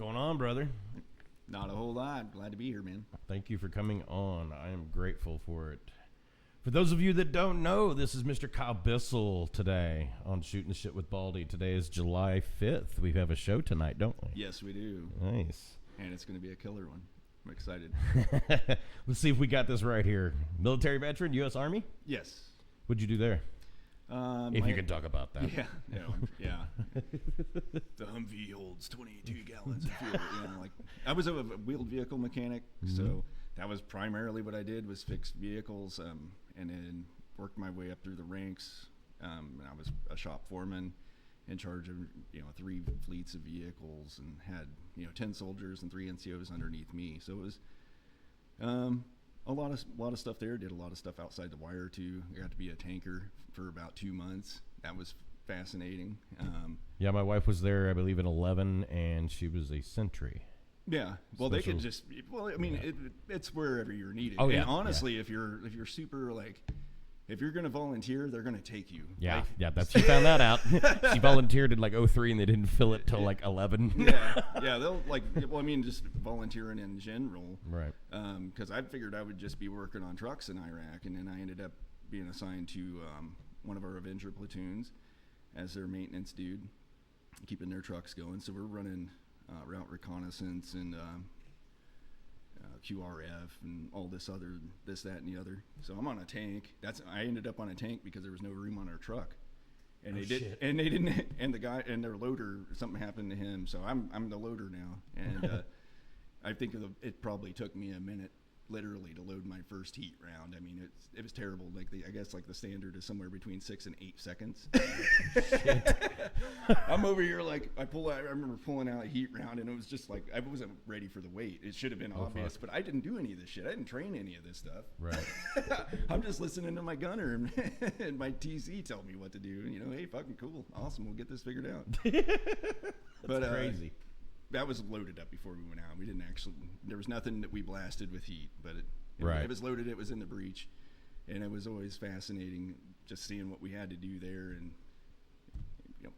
going on, brother? Not a whole lot. Glad to be here, man. Thank you for coming on. I am grateful for it. For those of you that don't know, this is Mr. Kyle Bissel today on Shooting the Shit with Baldy. Today is July 5th. We have a show tonight, don't we? Yes, we do. Nice. And it's going to be a killer one. I'm excited. Let's see if we got this right here. Military veteran, U.S. Army? Yes. What'd you do there? If you can talk about that. Yeah. The Humvee holds 22 gallons of fuel. I was a wheeled vehicle mechanic, so that was primarily what I did was fix vehicles, and then worked my way up through the ranks. And I was a shop foreman in charge of 3 fleets of vehicles, and had 10 soldiers and 3 NCOs underneath me. So it was a lot of stuff there. Did a lot of stuff outside the wire too. I got to be a tanker for about 2 months. That was fascinating. Yeah, my wife was there, I believe, in 11, and she was a sentry. Yeah. Well, they could just. Well, I mean, it's wherever you're needed. Oh, yeah. And honestly, if you're super if you're going to volunteer, they're going to take you. Yeah, she found that out. She volunteered in like 03, and they didn't fill it till like 11. Yeah, they'll just volunteering in general. Right. Because I figured I would just be working on trucks in Iraq, and then I ended up being assigned to one of our Avenger platoons as their maintenance dude, keeping their trucks going. So we're running route reconnaissance and QRF and all this, that, and the other. So I'm on a tank. I ended up on a tank because there was no room on our truck, and they didn't. And the guy and their loader, something happened to him. So I'm the loader now, and I think it probably took me a minute, literally, to load my first heat round. I mean, it was terrible. I guess the standard is somewhere between 6 and 8 seconds. I'm over here I remember pulling out a heat round, and it was just I wasn't ready for the weight. It should have been obvious, but I didn't do any of this shit. I didn't train any of this stuff. Right. I'm just listening to my gunner and my TC tell me what to do. Hey, fucking cool, awesome, we'll get this figured out. That's crazy. That was loaded up before we went out. We didn't actually. There was nothing that we blasted with heat, but it was loaded. It was in the breech, and it was always fascinating just seeing what we had to do there, and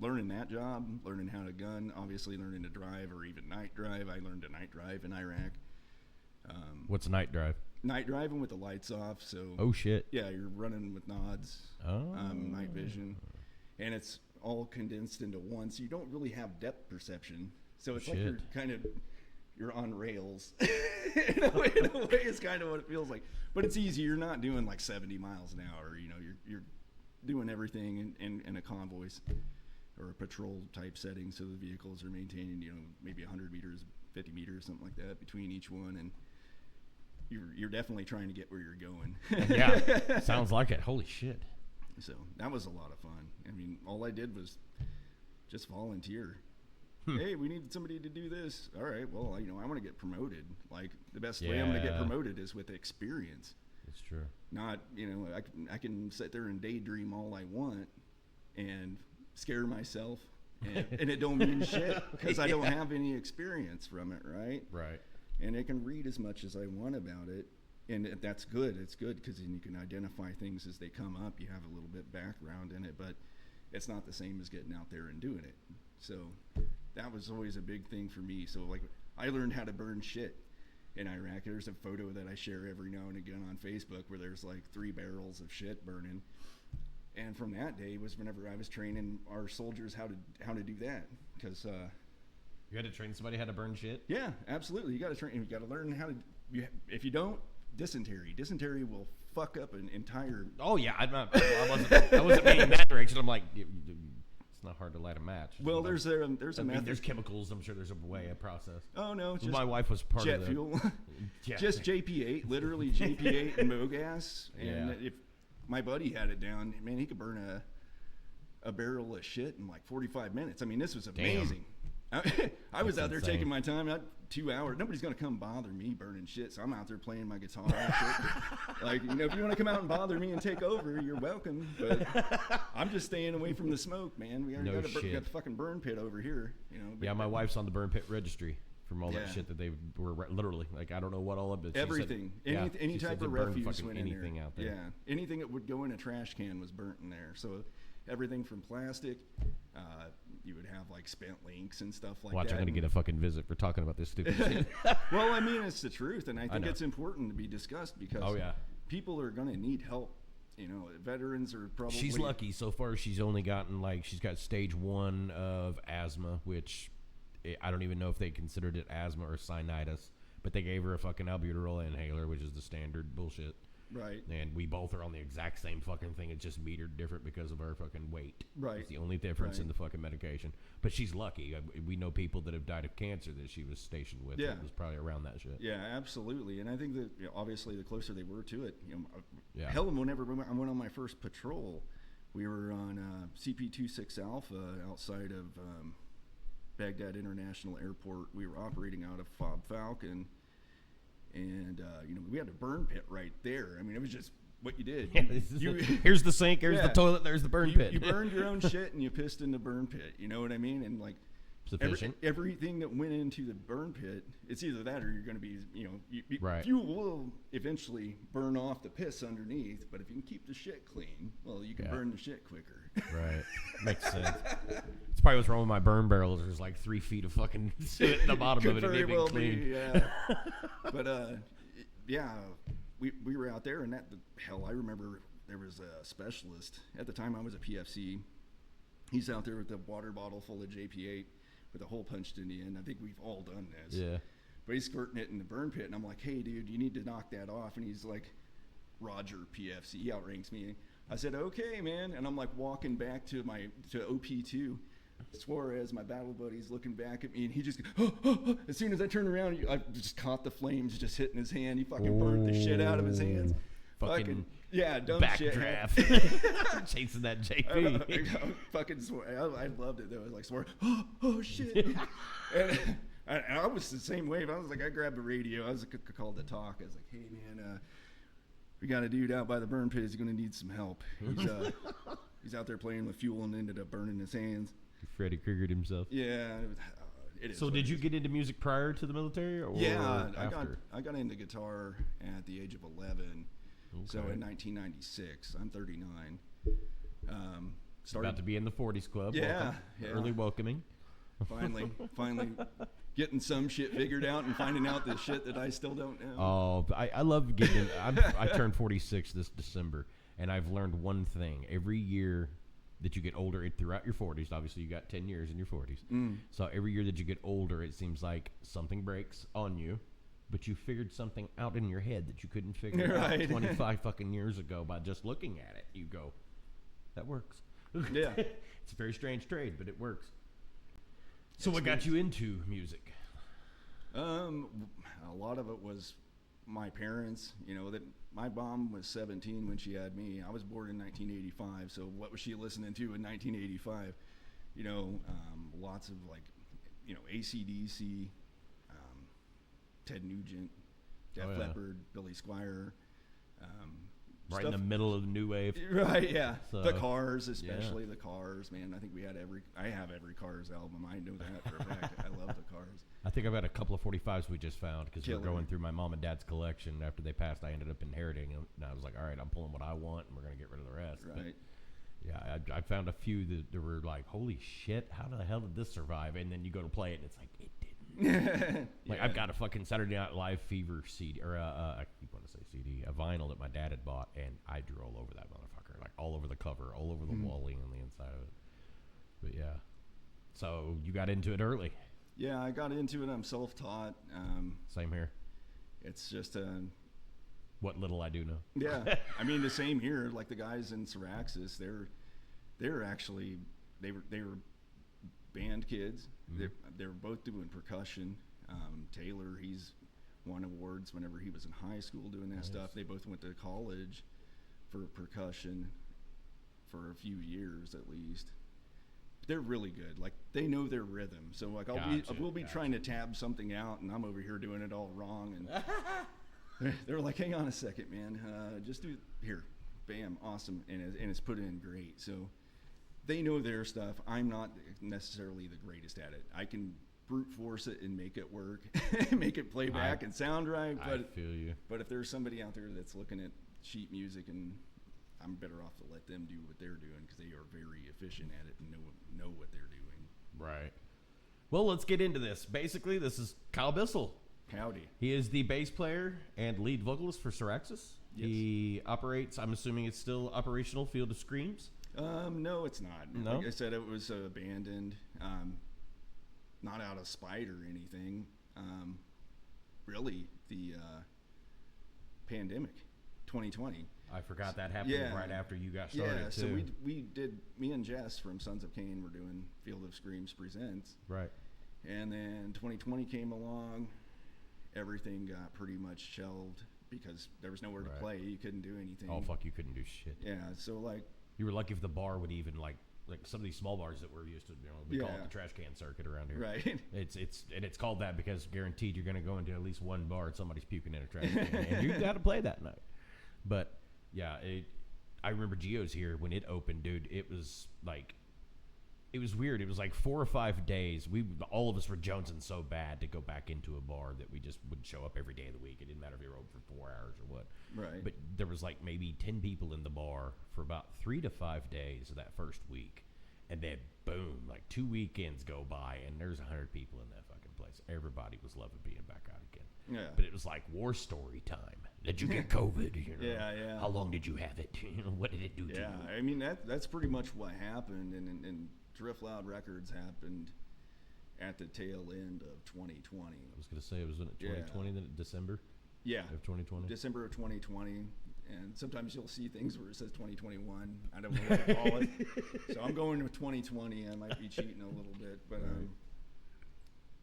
learning that job, learning how to gun, obviously learning to drive or even night drive. I learned to night drive in Iraq. What's night drive? Night driving with the lights off. So. Oh shit. Yeah, you're running with nods. Oh. Night vision, and it's all condensed into one, so you don't really have depth perception. So it's you're on rails. in a way, it's kind of what it feels like. But it's easy. You're not doing 70 miles an hour. You're doing everything in a convoy or a patrol type setting. So the vehicles are maintaining, maybe 100 meters, 50 meters, something like that between each one. And you're definitely trying to get where you're going. Yeah, sounds like it. Holy shit. So that was a lot of fun. I mean, all I did was just volunteer. Hey, we need somebody to do this. All right, well, I want to get promoted. The best way I'm going to get promoted is with experience. It's true. Not, I can sit there and daydream all I want and scare myself, and it don't mean shit because I don't have any experience from it, right? Right. And I can read as much as I want about it, and that's good. It's good because then you can identify things as they come up. You have a little bit background in it, but it's not the same as getting out there and doing it. So that was always a big thing for me. So I learned how to burn shit in Iraq. There's a photo that I share every now and again on Facebook where there's 3 barrels of shit burning. And from that day was whenever I was training our soldiers how to do that. Because you had to train somebody how to burn shit? Yeah, absolutely. You got to train. You got to learn how to. If you don't, dysentery will fuck up an entire. Oh yeah, I wasn't being in that direction. I'm like. It's not hard to light a match. Well, there's a method. There's chemicals. I'm sure there's a process. Oh no, just my wife was part jet of the fuel. Just JP8, literally JP8 and MoGas. And if my buddy had it down, man, he could burn a barrel of shit in 45 minutes. I mean, this was amazing. I was out there taking my time, 2 hours. Nobody's going to come bother me burning shit, so I'm out there playing my guitar and shit. If you want to come out and bother me and take over, you're welcome. But I'm just staying away from the smoke, man. We already got a fucking burn pit over here. Yeah, my wife's on the burn pit registry from all that shit that they were literally, I don't know what all of it. Everything. Any type of refuse went in there. Out there. Yeah, anything that would go in a trash can was burnt in there. So everything from plastic, you would have like spent links and stuff like Watch, that. I'm going to get a fucking visit for talking about this stupid shit. Well, I mean, it's the truth, and I think know. it's important to be discussed because people are going to need help. You know, veterans are probably... She's lucky. So far, she's only gotten, she's got stage 1 of asthma, which I don't even know if they considered it asthma or sinusitis, but they gave her a fucking albuterol inhaler, which is the standard bullshit. Right. And we both are on the exact same fucking thing. It's just metered different because of our fucking weight. Right. It's the only difference in the fucking medication. But she's lucky. We know people that have died of cancer that she was stationed with. Yeah. It was probably around that shit. Yeah, absolutely. And I think that obviously the closer they were to it, hell, whenever I went on my first patrol, we were on CP-26 Alpha outside of Baghdad International Airport. We were operating out of Fob Falcon. And, we had a burn pit right there. I mean, it was just what you did. Here's the sink, here's the toilet, there's the burn pit. You burned your own shit and you pissed in the burn pit. You know what I mean? And, sufficient. Everything that went into the burn pit, it's either that or you're going to be, right. Fuel will eventually burn off the piss underneath. But if you can keep the shit clean, well, you can burn the shit quicker. Right. Makes sense. That's probably what's wrong with my burn barrels. There's 3 feet of fucking soot in the bottom of it. Very well clean. be, yeah. But, we were out there, and I remember there was a specialist. At the time, I was a PFC. He's out there with a water bottle full of JP8 with a hole punched in the end. I think we've all done this. Yeah. But he's squirting it in the burn pit, and I'm like, hey, dude, you need to knock that off. And he's like, Roger, PFC. He outranks me. I said, okay, man. And I'm walking back to OP2. Suarez, my battle buddy's looking back at me, and he just, as soon as I turned around, I just caught the flames just hitting his hand. He fucking burned the shit out of his hands. Fucking dumb shit. Backdraft. Chasing that JP. I fucking swore. I loved it though. I was swore, oh shit. and I was the same way. I was I grabbed the radio. I was called to talk. I was like, hey man, we got a dude out by the burn pit. He's gonna need some help. He's out there playing with fuel and ended up burning his hands. Freddy Kruegered himself. Yeah, it is. So did you get into music prior to the military, or after? I got into guitar at the age of 11. Okay. So in 1996, I'm 39. Started about to be in the 40s club. Yeah, Early welcoming. Finally getting some shit figured out and finding out the shit that I still don't know. Oh, I love getting. I turned 46 this December, and I've learned one thing every year. That you get older throughout your 40s. Obviously, you got 10 years in your 40s. So every year that you get older, it seems like something breaks on you, but you figured something out in your head that you couldn't figure out 25 fucking years ago by just looking at it. You go, that works. Yeah. It's a very strange trade, but it works. So what got you into music? A lot of it was my parents, that my mom was 17 when she had me. I was born in 1985, so what was she listening to in 1985? Lots of AC/DC, Ted Nugent, Def Leppard, Billy Squier. Right in the middle of the new wave. Right, yeah. So, the Cars, especially the Cars, man. I think I have every Cars album. I know that for a fact. I love the Cars. I think I've got a couple of 45s we just found because we're going through my mom and dad's collection. After they passed, I ended up inheriting them. And I was like, all right, I'm pulling what I want, and we're going to get rid of the rest. Right. But, yeah, I found a few that were like, holy shit, how the hell did this survive? And then you go to play it, and it's like, it didn't. I've got a fucking Saturday Night Live Fever CD, or I keep wanting to say CD, a vinyl that my dad had bought, and I drew all over that motherfucker, all over the cover, all over the walling on the inside of it. But yeah, so you got into it early. Yeah, I got into it. I'm self-taught. Same here. It's just what little I do know. Yeah, I mean the same here. Like the guys in Syraxis, they're actually they were band kids. They were both doing percussion. Taylor, he's won awards whenever he was in high school doing that stuff. They both went to college for percussion for a few years at least. They're really good. They know their rhythm. So we'll be trying to tab something out, and I'm over here doing it all wrong. And they're like, "Hang on a second, man. Just do here, bam, awesome." And it's put in great. So they know their stuff. I'm not necessarily the greatest at it. I can brute force it and make it work, make it play back and sound right. But I feel you. But if there's somebody out there that's looking at sheet music, and I'm better off to let them do what they're doing because they are very efficient at it and know what they're doing. Well, let's get into this. Basically, this is Kyle Bissel. Howdy. He is the bass player and lead vocalist for Syraxis. Yes. He operates, I'm assuming it's still operational, Field of Screams. No, it's not. No? Like I said, it was abandoned. Not out of spite or anything. Really, the pandemic, 2020. I forgot that happened right after you got started, Yeah, too. so we did, me and Jess from Sons of Cain were doing Field of Screams Presents. Right. And then 2020 came along. Everything got pretty much shelved because there was nowhere to play. You couldn't do anything. Oh, fuck, you couldn't do shit. Yeah, so like... You were lucky if the bar would even, like some of these small bars that we're used to, we call it the trash can circuit around here. Right. It's called that because guaranteed you're going to go into at least one bar and somebody's puking in a trash can. And you got to play that night. But, yeah, I remember Geo's here when it opened, dude. It was like... It was weird. It was like 4 or 5 days. All of us were jonesing so bad to go back into a bar that we just would show up every day of the week. It didn't matter if you were open for 4 hours or what. Right. But there was like maybe 10 people in the bar for about 3 to 5 days of that first week. And then boom, like 2 weekends go by and there's 100 people in that fucking place. Everybody was loving being back out again. Yeah. But it was like war story time. Did you get COVID? You know? Yeah. How long did you have it? You know, what did it do to you? Yeah, I mean, that's pretty much what happened. And Drift Loud Records happened at the tail end of 2020. I was going to say, it was in 2020, then December? Yeah. Of 2020? December of 2020. And sometimes you'll see things where it says 2021. I don't know what to call it. So I'm going with 2020. I might be cheating a little bit. But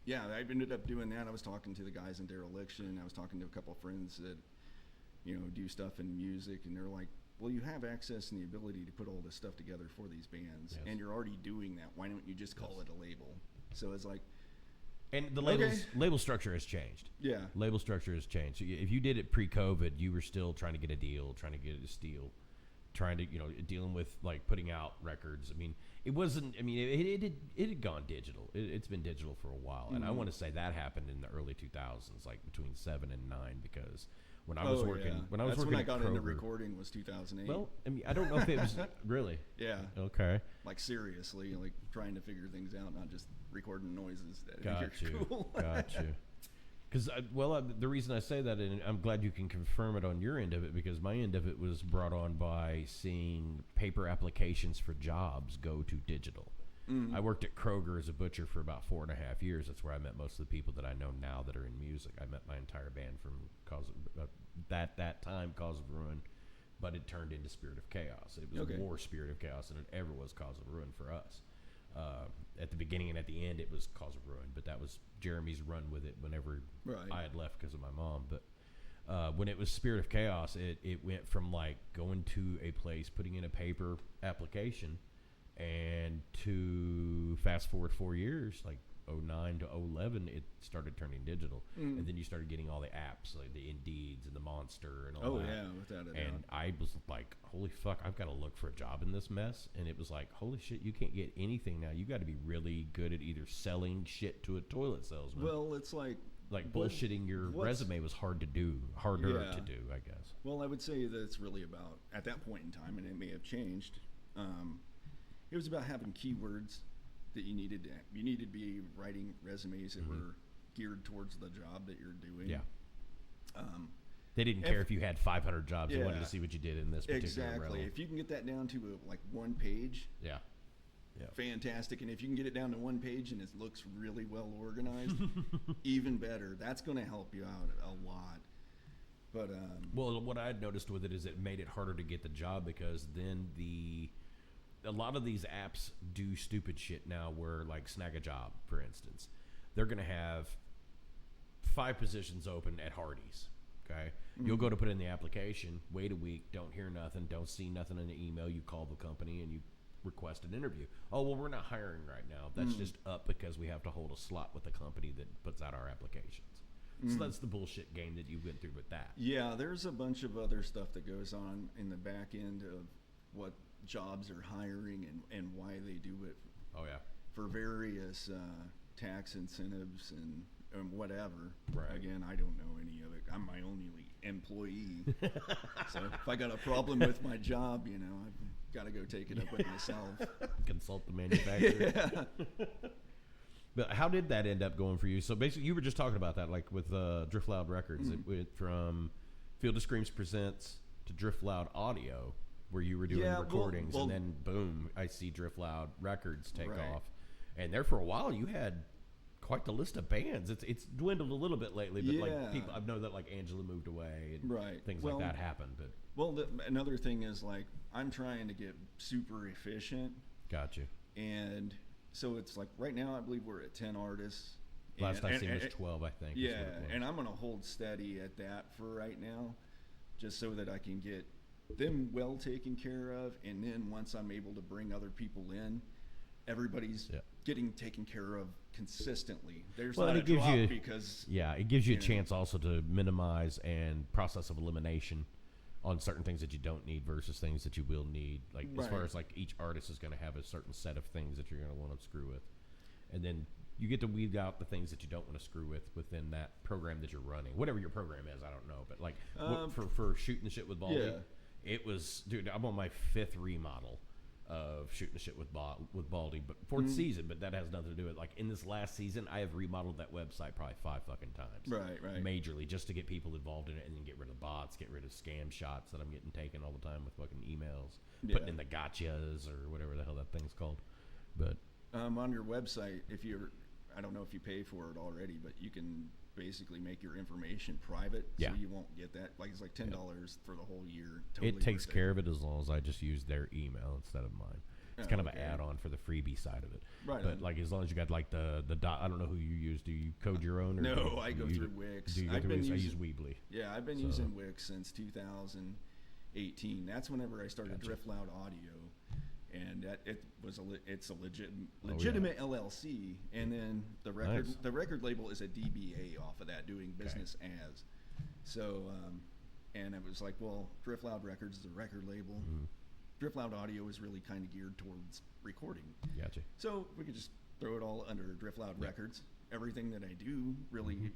yeah, I ended up doing that. I was talking to the guys in Dereliction. I was talking to a couple of friends that, do stuff in music. And they're like, well, you have access and the ability to put all this stuff together for these bands, and you're already doing that. Why don't you just call it a label? So it's like... And the label structure has changed. Yeah. Label structure has changed. So if you did it pre-COVID, you were still trying to get a deal, trying to get a steal, trying to, dealing with, like, putting out records. I mean, it wasn't... I mean, it had gone digital. It's been digital for a while. And I want to say that happened in the early 2000s, like between 7 and 9, because... When I was working, when I got into recording was 2008. Well, I mean, I don't know if it was really. Yeah. Okay. Like seriously, like trying to figure things out, not just recording noises. Got you. Because, the reason I say that, and I'm glad you can confirm it on your end of it, because my end of it was brought on by seeing paper applications for jobs go to digital. Mm-hmm. I worked at Kroger as a butcher for about 4.5 years. That's where I met most of the people that I know now that are in music. I met my entire band from that time, Cause of Ruin, but it turned into Spirit of Chaos. It was more Spirit of Chaos than it ever was Cause of Ruin for us. At the beginning and at the end, it was Cause of Ruin, but that was Jeremy's run with it whenever I had left because of my mom. But when it was Spirit of Chaos, it went from like going to a place, putting in a paper application, and to fast forward 4 years, like 09 to 11, it started turning digital. And then you started getting all the apps, like the Indeeds and the Monster and all that. Oh, yeah, without a doubt. And I was like, holy fuck, I've got to look for a job in this mess. And it was like, holy shit, you can't get anything now. You got to be really good at either selling shit to a toilet salesman. Well, it's like bullshitting your resume was harder to do, I guess. Well, I would say that it's really about, at that point in time, and it may have changed, it was about having keywords that you needed to be writing resumes that were geared towards the job that you're doing. Yeah. They didn't care if you had 500 jobs. They wanted to see what you did in this particular realm. If you can get that down to like one page, fantastic. And if you can get it down to one page and it looks really well organized, even better. That's going to help you out a lot. But well, what I had noticed with it is it made it harder to get the job, because then a lot of these apps do stupid shit now where, like, Snag a Job, for instance. They're going to have 5 positions open at Hardee's, okay? Mm-hmm. You'll go to put in the application, wait a week, don't hear nothing, don't see nothing in the email. You call the company and you request an interview. Oh, well, we're not hiring right now. That's just up because we have to hold a slot with the company that puts out our applications. So that's the bullshit game that you went through with that. Yeah, there's a bunch of other stuff that goes on in the back end of what jobs are hiring and why they do it. Oh yeah, for various tax incentives and whatever. Right. Again, I don't know any of it. I'm my only employee. So if I got a problem with my job, I've got to go take it up with myself. Consult the manufacturer. Yeah. But how did that end up going for you? So basically, you were just talking about that, like with Drift Loud Records. It went from Field of Screams Presents to Drift Loud Audio, where you were doing recordings, and then boom, I see Drift Loud Records take off. And there for a while, you had quite the list of bands. It's dwindled a little bit lately, but like people, I know that like Angela moved away, and things like that happened. But another thing is like I'm trying to get super efficient. Gotcha. And so it's like right now I believe we're at 10 artists. Last I seen was 12, I think. Yeah, and I'm going to hold steady at that for right now, just so that I can get them well taken care of. And then once I'm able to bring other people in, everybody's getting taken care of consistently. There's not a drop because... Yeah, it gives you a chance also to minimize and process of elimination on certain things that you don't need versus things that you will need. Like as far as like each artist is going to have a certain set of things that you're going to want to screw with. And then you get to weed out the things that you don't want to screw with within that program that you're running. Whatever your program is, I don't know. But like for shooting the shit with Baldy, it was, dude, I'm on my 5th remodel of shooting the shit with Baldy, but 4th season, but that has nothing to do with like in this last season, I have remodeled that website probably 5 fucking times. Right. Majorly, just to get people involved in it and then get rid of bots, get rid of scam shots that I'm getting taken all the time with fucking emails, putting in the gotchas or whatever the hell that thing's called. But on your website, I don't know if you pay for it already, but you can basically make your information private, so you won't get that. Like it's like $10 for the whole year. Totally it takes care of it as long as I just use their email instead of mine. It's kind of an add-on for the freebie side of it. Right. But like as long as you got like the I don't know who you use. Do you code your own? Or no, I go through Wix. Do you go through Wix? I use Weebly. Yeah, I've been using Wix since 2018. That's whenever I started Drift Loud Audio. And it's a legitimate LLC, and then the record label is a DBA off of that, doing business as. So, and it was like, well, Drift Loud Records is a record label. Drift Loud Audio is really kind of geared towards recording. Gotcha. So we could just throw it all under Drift Loud Records. Everything that I do really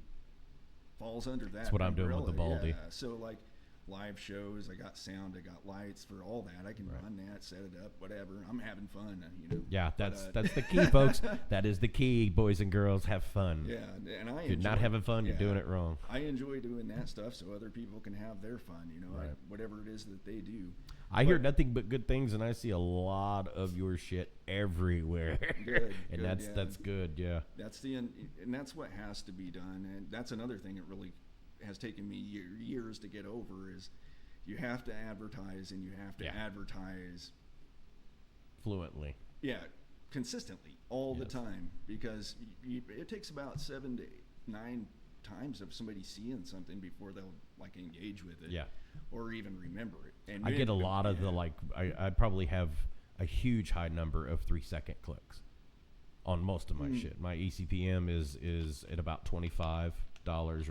falls under that. That's what I'm doing with the Baldy. Yeah. So like live shows, I got sound, I got lights for all that. I can run that, set it up, whatever. I'm having fun, you know. Yeah, that's the key, folks. That is the key, boys and girls. Have fun. Yeah, and if you're not having fun, you're doing it wrong. I enjoy doing that stuff so other people can have their fun, you know, whatever it is that they do. I hear nothing but good things, and I see a lot of your shit everywhere. Good, and that's good. Yeah. And that's what has to be done, and that's another thing that really has taken me years to get over is you have to advertise, and you have to advertise fluently. Yeah, consistently all the time, because it takes about 7 to 9 times of somebody seeing something before they'll like engage with it, or even remember it. And I get a lot of the I probably have a huge high number of 3-second clicks on most of my shit. My ECPM is at about $25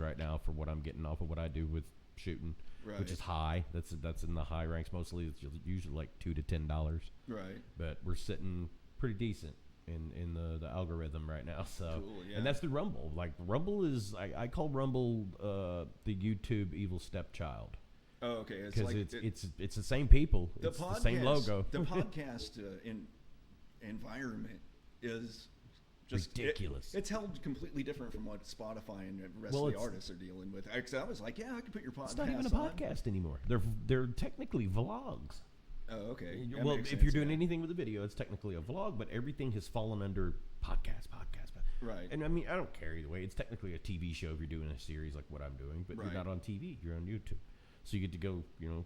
right now for what I'm getting off of what I do with shooting, which is high. That's in the high ranks. Mostly it's usually like $2 to $10. Right. But we're sitting pretty decent in the algorithm right now. So and that's through Rumble. Like Rumble is I call Rumble the YouTube evil stepchild. Oh, okay. Because it's the same people. It's the same logo. The podcast environment is just ridiculous. It's held completely different from what Spotify and the rest of the artists are dealing with. I was like, I could put your podcast. It's not even a podcast anymore. They're technically vlogs. Oh, okay. Well, if you're doing anything with a video, it's technically a vlog, but everything has fallen under podcast. Right. And I mean, I don't care either way. It's technically a TV show if you're doing a series like what I'm doing, but you're not on TV. You're on YouTube. So you get to go,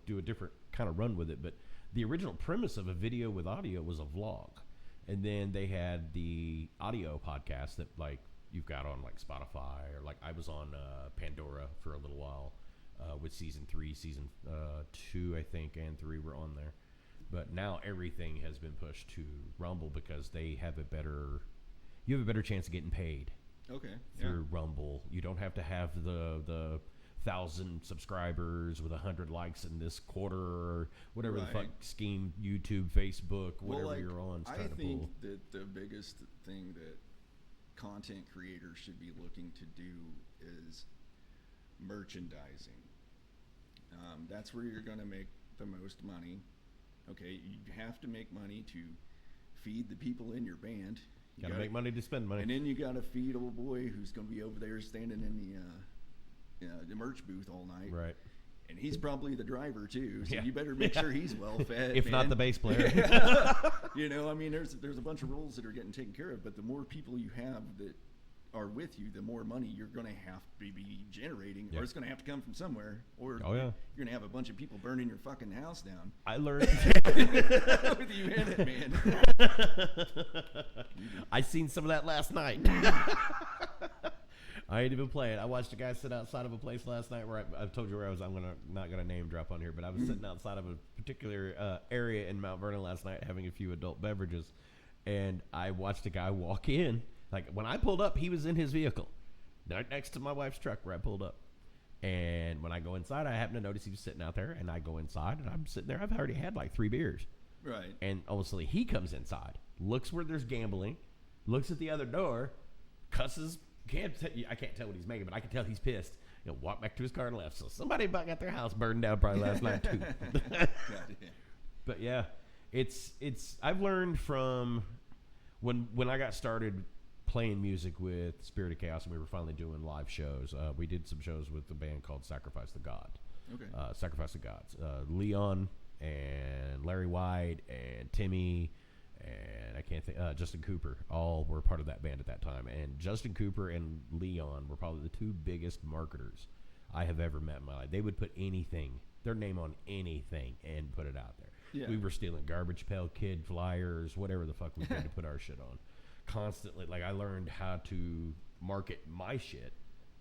do a different kind of run with it. But the original premise of a video with audio was a vlog. And then they had the audio podcast that like you've got on like Spotify, or like I was on Pandora for a little while with season 3, season 2, I think, and 3 were on there. But now everything has been pushed to Rumble because they have you have a better chance of getting paid. Okay. Through Rumble. You don't have to have the 1,000 subscribers with 100 likes in this quarter, or whatever the fuck scheme YouTube, Facebook, whatever you're on. I think that the biggest thing that content creators should be looking to do is merchandising. That's where you're going to make the most money. Okay, you have to make money to feed the people in your band. Gotta make money to spend money. And then you got to feed old boy who's going to be over there standing in the merch booth all night. Right. And he's probably the driver too, so Yeah. you better make sure he's well fed. If not the bass player. You know, I mean, there's a bunch of roles that are getting taken care of, but the more people you have that are with you, the more money you're going to have to be generating, Yeah. or it's going to have to come from somewhere, or Oh, yeah. you're going to have a bunch of people burning your fucking house down. I learned. With you in it, man. I seen some of that last night. I ain't even playing. I watched a guy sit outside of a place last night where I told you where I was. Not gonna name drop on here, but I was sitting outside of a particular area in Mount Vernon last night, having a few adult beverages, and I watched a guy walk in. Like when I pulled up, he was in his vehicle, right next to my wife's truck where I pulled up. And when I go inside, I happen to notice he was sitting out there, and I go inside, and I'm sitting there. I've already had like 3 beers. Right. And obviously he comes inside, looks where there's gambling, looks at the other door, cusses. I can't tell what he's making, but I can tell he's pissed. He'll walk back to his car and left. So somebody about got their house burned down probably last night too. But yeah, it's I've learned from when I got started playing music with Spirit of Chaos and we were finally doing live shows. We did some shows with a band called Sacrifice the God. Okay. Sacrifice the Gods. Leon and Larry White and Timmy and I can't think, Justin Cooper, all were part of that band at that time. And Justin Cooper and Leon were probably the 2 biggest marketers I have ever met in my life. They would put their name on anything and put it out there. Yeah. We were stealing Garbage Pail Kid flyers, whatever the fuck we did to put our shit on. Constantly, like I learned how to market my shit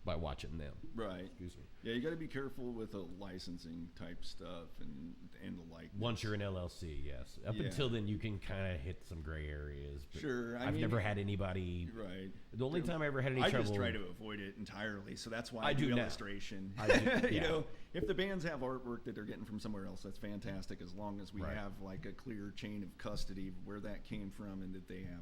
by watching them. Right. Excuse me. Yeah, you got to be careful with the licensing type stuff and the like. Once you're an LLC, yes. Up until then, you can kind of hit some gray areas. But sure. I've never had anybody. Right. The only time I ever had any trouble. I just try to avoid it entirely, so that's why I do do now. illustration. I do, yeah. You know, if the bands have artwork that they're getting from somewhere else, that's fantastic. As long as we Right. have like a clear chain of custody of where that came from, and that they have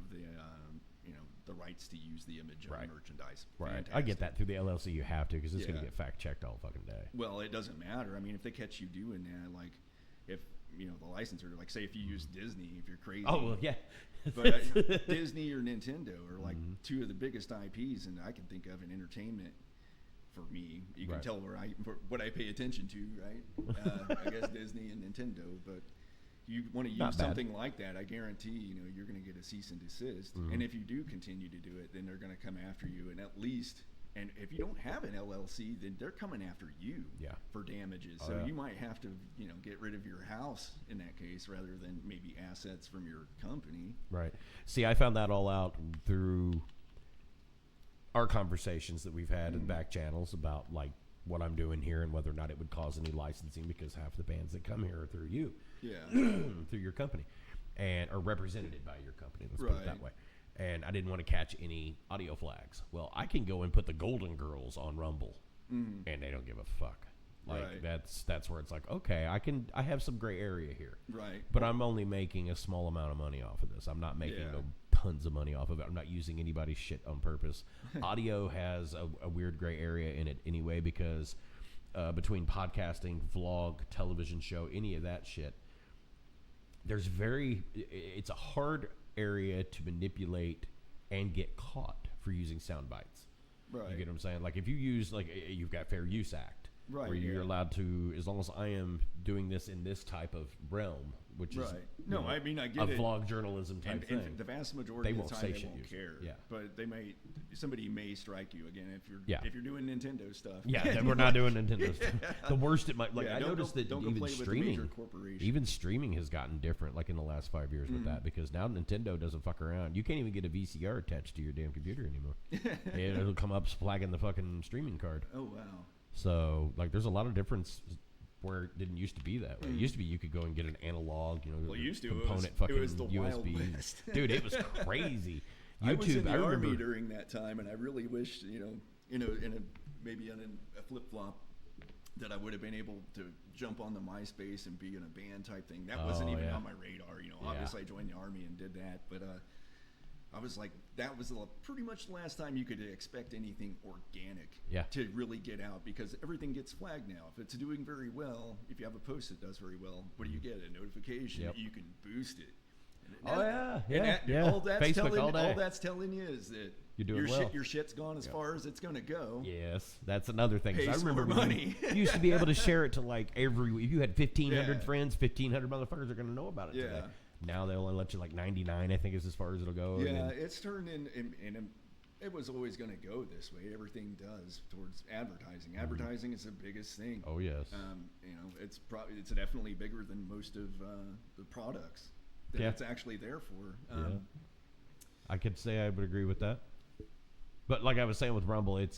the rights to use the image Right. of merchandise. Right. Fantastic. I get that through the LLC. You have to because it's going Yeah. to get fact checked all fucking day. Well, it doesn't matter. I mean, if they catch you doing that, like if the licensor, like say if you use Disney, if you're crazy. Oh well, yeah. But Disney or Nintendo are like 2 of the biggest IPs, and I can think of in entertainment. For me, you can Right. tell what I pay attention to, right? I guess Disney and Nintendo, but you want to Not use bad. something like that, I guarantee you're going to get a cease and desist. And if you do continue to do it, then they're going to come after you, and at least. And if you don't have an LLC, then they're coming after you for damages. Oh, So yeah. you might have to, get rid of your house in that case, rather than maybe assets from your company. Right. See, I found that all out through our conversations that we've had in back channels about like what I'm doing here and whether or not it would cause any licensing, because half the bands that come here are through you, Yeah. through your company, and are represented by your company. Let's put it that Right. way. And I didn't want to catch any audio flags. Well, I can go and put the Golden Girls on Rumble, and they don't give a fuck. Like Right. that's where it's like, okay, I have some gray area here. Right. But I'm only making a small amount of money off of this. I'm not making Yeah. tons of money off of it. I'm not using anybody's shit on purpose. Audio has a weird gray area in it anyway, because between podcasting, vlog, television show, any of that shit, it's a hard area to manipulate and get caught for using sound bites. Right. You get what I'm saying? Like if you use, like you've got Fair Use Act, Right, where you're yeah. allowed to, as long as I am doing this in this type of realm, which is Right. No, I mean, I a get it. vlog journalism type And thing. the vast majority They of won't the say time they shit won't usually. care. Yeah. But somebody may strike you again if Yeah. you're doing Nintendo stuff. Yeah, then we're not doing Nintendo stuff. The worst it might, like Yeah, I don't noticed go- that don't go even play with the major streaming, corporation. even streaming has gotten different, like in the last 5 years with that, because now Nintendo doesn't fuck around. You can't even get a VCR attached to your damn computer anymore. It'll come up flagging the fucking streaming card. Oh wow. So like, there's a lot of difference where it didn't used to be that way. It used to be you could go and get an analog, Well, it used to. component It fucking was the Wild USB. West. Dude, it was crazy. YouTube, I was in the remember. army during that time, and I really wish, maybe on a flip flop, that I would have been able to jump on the MySpace and be in a band type thing. That wasn't even yeah. on my radar. Obviously I joined the army and did that, but I was like, that was pretty much the last time you could expect anything organic to really get out, because everything gets flagged now. If it's doing very well, if you have a post that does very well, what do you get? A notification that you can boost it. Oh yeah, And all that's Facebook telling, all day. all that's telling you is that You're doing your well. your shit's gone as far as it's going to go. Yes, that's another thing. Pay I some remember more when money. you used to be able to share it to like every. If you had 1,500 Yeah. friends, 1,500 motherfuckers are going to know about it Yeah. today. Now they only let you like 99. I think is as far as it'll go. Yeah, and then, it's turned in it was always going to go this way. Everything does towards advertising. Advertising is the biggest thing. oh yes. It's it's definitely bigger than most of the products that Yeah. it's actually there for. Yeah. I could say I would agree with that. But like I was saying with Rumble, it's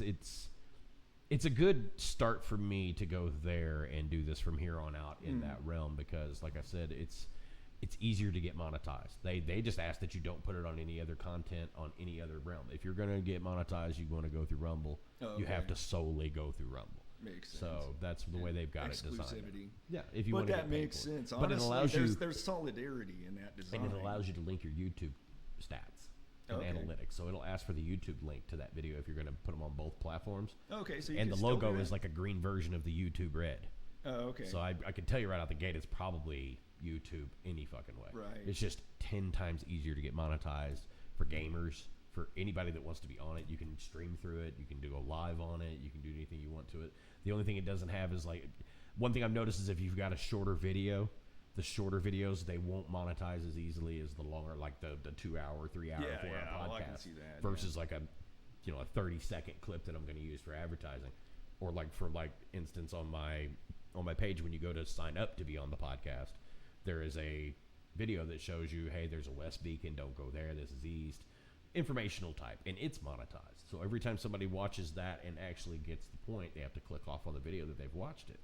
a good start for me to go there and do this from here on out in that realm because, like I said, it's easier to get monetized. They just ask that you don't put it on any other content on any other realm. If you're going to get monetized, you want to go through Rumble. Oh, You have okay. to solely go through Rumble. Makes sense. So that's the way they've got it designed. Exclusivity. Yeah, if you But want to that get paid makes for it. sense. But it Honestly, allows you, there's solidarity in that design. and it allows you to link your YouTube stats and Okay. analytics. So it'll ask for the YouTube link to that video if you're going to put them on both platforms. Okay, so you And can the still logo do is it? like a green version of the YouTube red. Oh, okay. So I can tell you right out the gate, it's probably YouTube any fucking way. Right. It's just 10 times easier to get monetized for gamers, for anybody that wants to be on it. You can stream through it. You can do a live on it. You can do anything you want to it. The only thing it doesn't have is like, one thing I've noticed is if you've got a shorter video, the shorter videos, they won't monetize as easily as the longer, like the 2 hour, 3 hour, 4 hour podcast I can see that, versus like a 30-second clip that I'm going to use for advertising, or like for like instance on my page when you go to sign up to be on the podcast, there is a video that shows you, hey, there's a west beacon, don't go there, this is east, informational type, and it's monetized. So every time somebody watches that and actually gets the point, they have to click off on the video that they've watched it.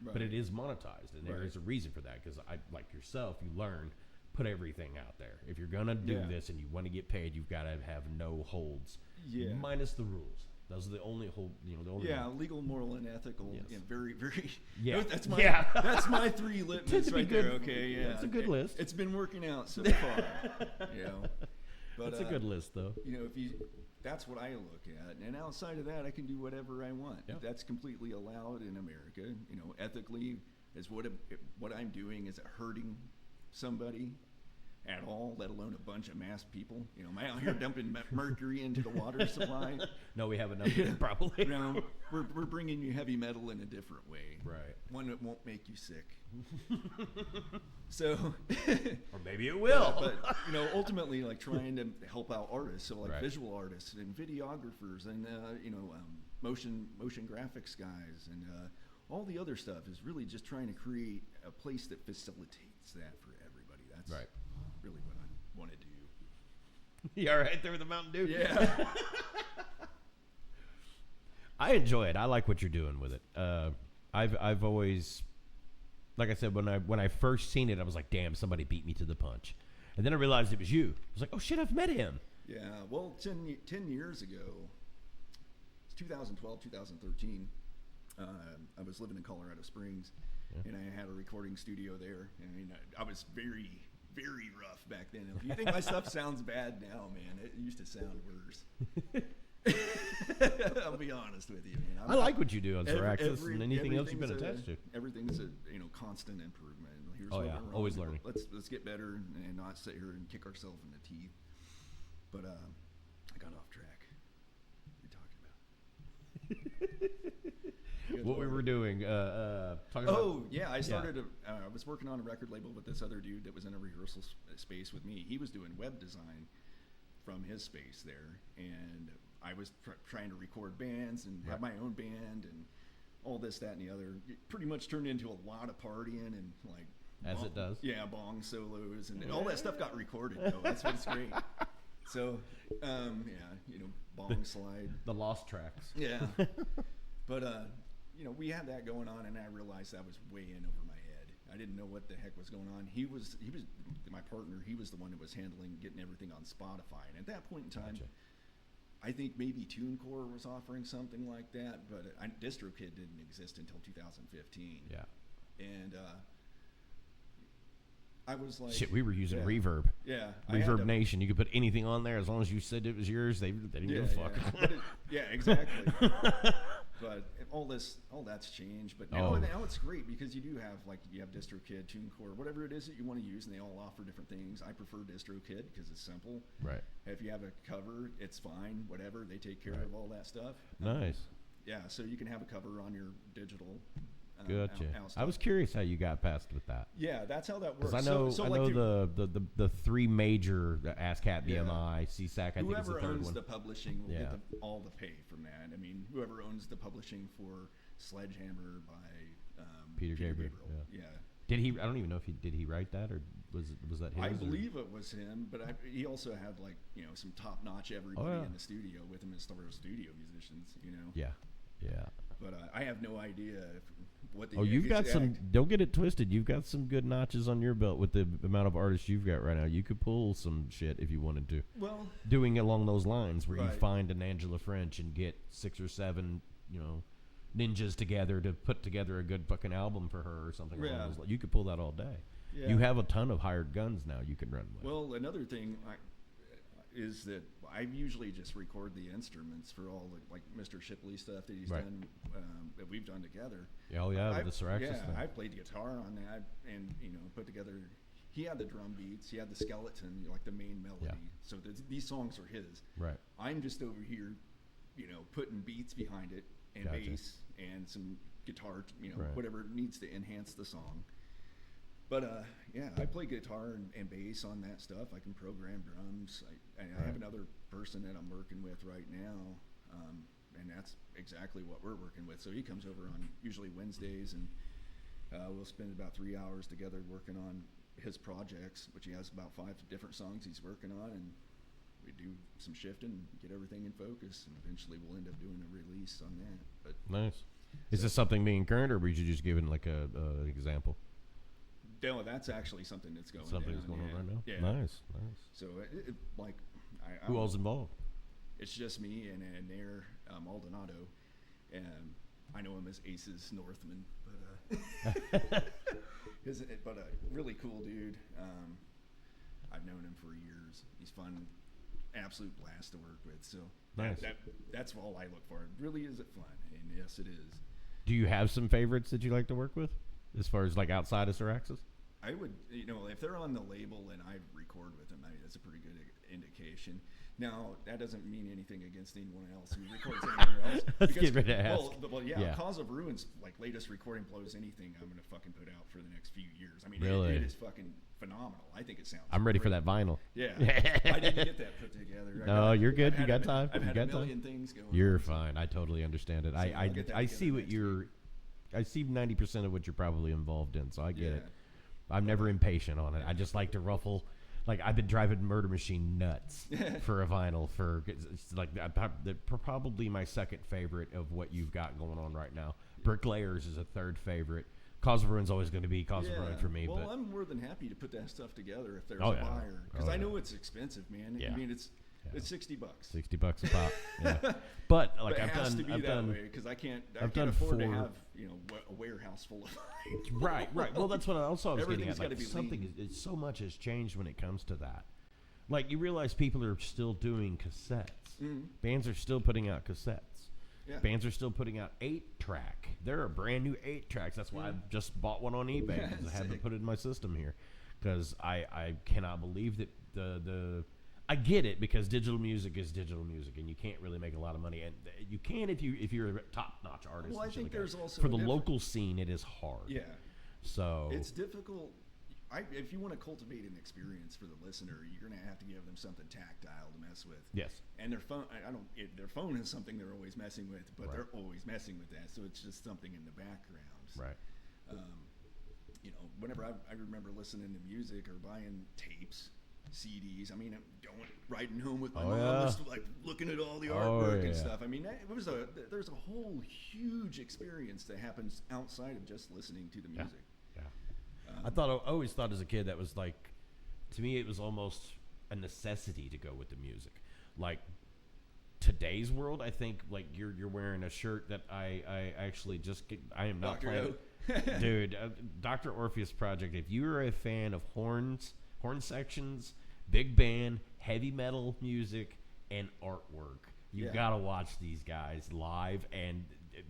Right. But it is monetized, and there Right. is a reason for that, because I, like yourself, you learn, put everything out there. If you're gonna do Yeah. this and you want to get paid, you've got to have no holds, Yeah. minus the rules. Those are the only hold, the only. Yeah, legal, moral, and ethical. Yes. Yeah, very, very. Yeah. That's my. Yeah. That's my three Tends litmus to be right good. there. Okay, yeah. It's a good list. It's been working out so far. But It's a good list, though. that's what I look at, and outside of that, I can do whatever I want. Yeah. That's completely allowed in America. Ethically, is what I'm doing. Is it hurting somebody at all, let alone a bunch of masked people? Am I out here dumping mercury into the water supply? No, we have enough probably. We're bringing you heavy metal in a different way. Right. One that won't make you sick. So, Or maybe it will. but ultimately, like trying to help out artists, so like Right. visual artists and videographers and motion graphics guys and all the other stuff is really just trying to create a place that facilitates that for everybody. That's Right. really what I want to do. You all right there with the Mountain Dew? Yeah. I enjoy it. I like what you're doing with it. I've always, like I said, when I first seen it, I was like, damn, somebody beat me to the punch. And then I realized it was you. I was like, oh shit, I've met him. Yeah, well, 10 years ago, it's 2012, 2013, I was living in Colorado Springs, and I had a recording studio there. I mean, I was very, very rough back then. If you think my stuff sounds bad now, man, it used to sound worse. I'll be honest with you, man. I like what you do on Xeraxis and anything else you've been everything's attached to. Everything's a constant improvement. Here's Oh, what yeah, went wrong. always learning. Let's get better and not sit here and kick ourselves in the teeth. But I got off track. What are you talking about? What we were doing, talking Oh, yeah, I started, I was working on a record label with this other dude that was in a rehearsal space with me. He was doing web design from his space there, and I was trying to record bands and have my own band and all this, that, and the other. It pretty much turned into a lot of partying and like... As it does. Yeah, bong solos and all that stuff got recorded, though. That's what's great. So, bong slide. The lost tracks. Yeah. But, we had that going on, and I realized that was way in over my head. I didn't know what the heck was going on. He was my partner. He was the one that was handling getting everything on Spotify. And at that point in time, Gotcha. I think maybe TuneCore was offering something like that, but DistroKid didn't exist until 2015. Yeah. And I was like... Shit, we were using Reverb. Yeah. Reverb Nation. You could put anything on there as long as you said it was yours. They didn't give a fuck. Yeah, exactly. But all that's changed. But now it's great because you do have you have DistroKid, TuneCore, whatever it is that you want to use, and they all offer different things. I prefer DistroKid because it's simple. Right. If you have a cover, it's fine. Whatever, they take care of all that stuff. Nice. Yeah, so you can have a cover on your digital. Gotcha. I was curious how you got past with that. Yeah, that's how that works. Because I know the three major, the ASCAP, BMI, CSAC. I think is the third one. Whoever owns the publishing will get all the pay from that. I mean, whoever owns the publishing for Sledgehammer by Peter Gabriel. Yeah. Did he? I don't even know if did he write that or was that his? I believe it was him, but he also had some top notch everybody in the studio with him as far as studio musicians. Yeah. But I have no idea what the. Oh, you've got some. Don't get it twisted. You've got some good notches on your belt with the amount of artists you've got right now. You could pull some shit if you wanted to. Well, doing along those lines where you find an Angela French and get 6 or 7, ninjas together to put together a good fucking album for her or something. Along those lines. You could pull that all day. Yeah. You have a ton of hired guns now you can run with. Well, another thing is that I usually just record the instruments for all the Mr. Shipley stuff that he's done, that we've done together. The Syraxis thing. I played guitar on that and put together. He had the drum beats, he had the skeleton, the main melody. Yeah. So these songs are his. Right. I'm just over here, putting beats behind it and bass and some guitar, whatever needs to enhance the song. But I play guitar and bass on that stuff. I can program drums. I have another person that I'm working with right now, and that's exactly what we're working with. So he comes over on usually Wednesdays, and we'll spend about 3 hours together working on his projects, which he has about 5 different songs he's working on, and we do some shifting, get everything in focus, and eventually we'll end up doing a release on that. But nice. Is this something being current, or were you just giving an example? No, that's actually something that's going on right now. Yeah. Nice. So who all's involved? It's just me and they're Maldonado, and I know him as Aces Northman, but but a really cool dude. I've known him for years. He's fun, absolute blast to work with. So nice. That's all I look for. Really, is it fun? And yes, it is. Do you have some favorites that you like to work with, as far as outside of Syraxis? I would, if they're on the label and I record with them, that's a pretty good indication. Now, that doesn't mean anything against anyone else who records anywhere else. Let's get ready to ask. Well, Cause of Ruin's latest recording blows anything I'm going to fucking put out for the next few years. I mean, really? It is fucking phenomenal. I think it sounds I'm ready great. for that vinyl. Yeah. I didn't get that put together. No, you're good. You got time. I've had a million things going on. You're fine. I totally understand it. I see what you're... I see 90% of what you're probably involved in, so I get it. I'm never impatient on it. I just like to ruffle. I've been driving Murder Machine nuts for a vinyl. It's probably my second favorite of what you've got going on right now. Bricklayers is a third favorite. Cause of Ruin's always going to be Cause of Ruin for me. Well, I'm more than happy to put that stuff together if there's a buyer, because I know it's expensive, man. Yeah. I mean, it's $60. $60 a pop. Yeah. But I've done that way because I can't afford to have a warehouse full of. Right. Well, that's what I was getting at. So much has changed when it comes to that. You realize people are still doing cassettes. Mm-hmm. Bands are still putting out cassettes. Yeah. Bands are still putting out 8-track. There are brand new 8-tracks. That's why I just bought one on eBay. I had to put it in my system here because I cannot believe that the I get it, because digital music is digital music, and you can't really make a lot of money. And you can if you're a top-notch artist. Well, I think there's also for the local scene, it is hard. Yeah. So it's difficult. If you want to cultivate an experience for the listener, you're going to have to give them something tactile to mess with. Yes. And their phone, their phone is something they're always messing with, but they're always messing with that. So it's just something in the background. Right. Whenever I remember listening to music or buying tapes, CDs. I mean, riding home with my mom, just looking at all the artwork and stuff. I mean, there's a whole huge experience that happens outside of just listening to the music. Yeah. I always thought as a kid that was to me, it was almost a necessity to go with the music. Today's world, I think you're wearing a shirt that I actually just I am not playing. Dude, Dr. Orpheus Project. If you are a fan of horn sections, big band, heavy metal music, and artwork, you gotta watch these guys live. And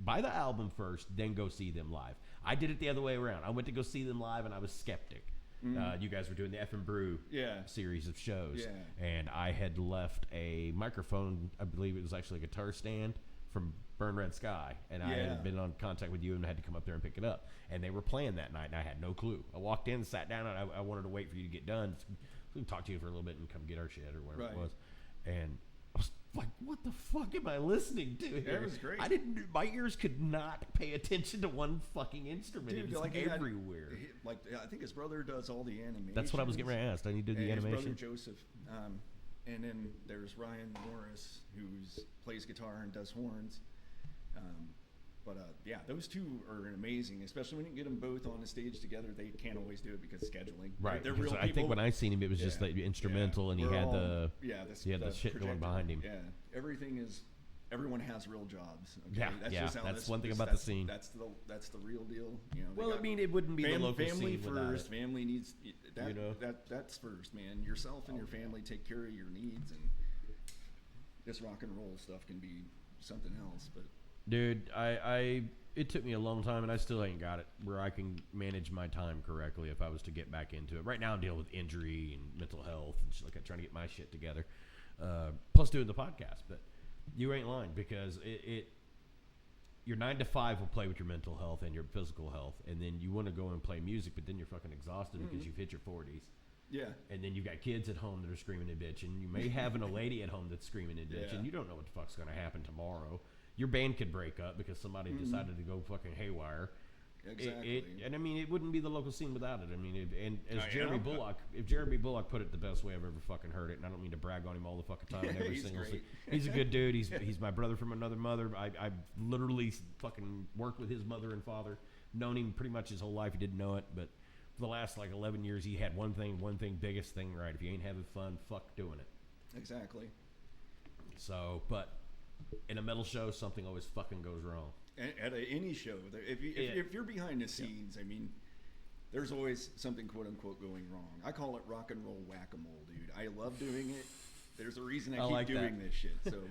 buy the album first, then go see them live. I did it the other way around. I went to go see them live, and I was skeptic. You guys were doing the F and Brew series of shows, and I had left a microphone. I believe it was actually a guitar stand from Burn Red Sky, and I had been on contact with you and had to come up there and pick it up. And they were playing that night, and I had no clue. I walked in, sat down, and I wanted to wait for you to get done. So we can talk to you for a little bit and come get our shit or whatever it was. And I was like, what the fuck am I listening to here? That was great. My ears could not pay attention to one fucking instrument. It was everywhere. I think his brother does all the animation. That's what I was getting ready to ask. I need to do the animation. His brother Joseph. And then there's Ryan Morris, who plays guitar and does horns. Those two are amazing, especially when you get them both on the stage together. They can't always do it because of scheduling. Right. They're real people. I think when I seen him, it was just the instrumental, and he had the shit going behind him. Yeah, everyone has real jobs. Okay? That's one thing about the scene. That's the real deal. It wouldn't be the local family scene first. without it. Family needs that's first, man. Yourself and your family take care of your needs, and this rock and roll stuff can be something else. But dude, it took me a long time, and I still ain't got it where I can manage my time correctly if I was to get back into it. Right now, I'm dealing with injury and mental health and shit, trying to get my shit together. Plus doing the podcast, but you ain't lying, because your 9 to 5 will play with your mental health and your physical health, and then you want to go and play music, but then you're fucking exhausted because you've hit your 40s. Yeah. And then you've got kids at home that are screaming and bitching. You may have a lady at home that's screaming and bitching. You don't know what the fuck's going to happen tomorrow. Your band could break up because somebody decided to go fucking haywire. Exactly. And I mean, it wouldn't be the local scene without it. I mean, Jeremy Bullock, if Jeremy Bullock put it the best way I've ever fucking heard it, and I don't mean to brag on him all the fucking time in every single scene. He's a good dude. He's my brother from another mother. I literally fucking worked with his mother and father, known him pretty much his whole life. He didn't know it, but for the last 11 years, he had one thing, biggest thing right. If you ain't having fun, fuck doing it. Exactly. So, but in a metal show, something always fucking goes wrong. At any show, if you're behind the scenes, I mean, there's always something quote unquote going wrong. I call it rock and roll whack-a-mole, dude. I love doing it. There's a reason I keep doing this shit. So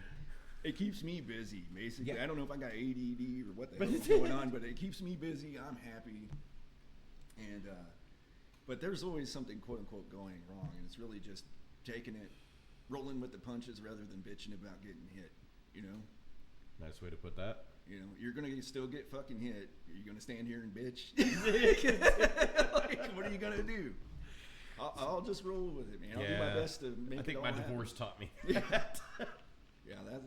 it keeps me busy, basically. I don't know if I got ADD or what the hell's going on, but it keeps me busy. I'm happy. And but there's always something quote unquote going wrong, and it's really just taking it, rolling with the punches rather than bitching about getting hit. Nice way to put that. You're gonna still get fucking hit. Are you gonna stand here and bitch? What are you gonna do? I'll just roll with it, man. I'll do my best to make it all I think my divorce taught me. Yeah, man,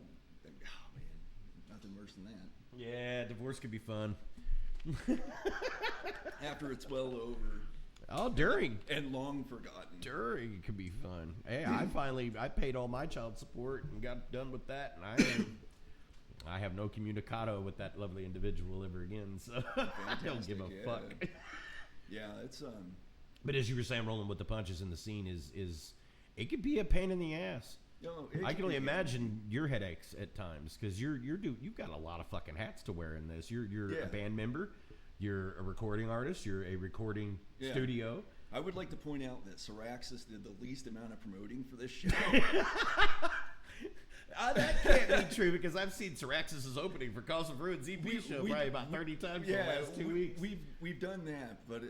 nothing worse than that. Yeah, divorce could be fun. After it's well over. Oh, during. And long forgotten. During it could be fun. Hey, I paid all my child support and got done with that, and I have no communicado with that lovely individual ever again, so I don't give a fuck. Yeah, it's But as you were saying, rolling with the punches in the scene is it could be a pain in the ass. I can only imagine your headaches at times, because you've got a lot of fucking hats to wear in this. You're a band member, you're a recording artist, you're a recording studio. I would like to point out that Syraxis did the least amount of promoting for this show. That can't be true, because I've seen Syraxis' opening for Cause of Ruins EP show probably about 30 times in the last 2 weeks. We've done that, but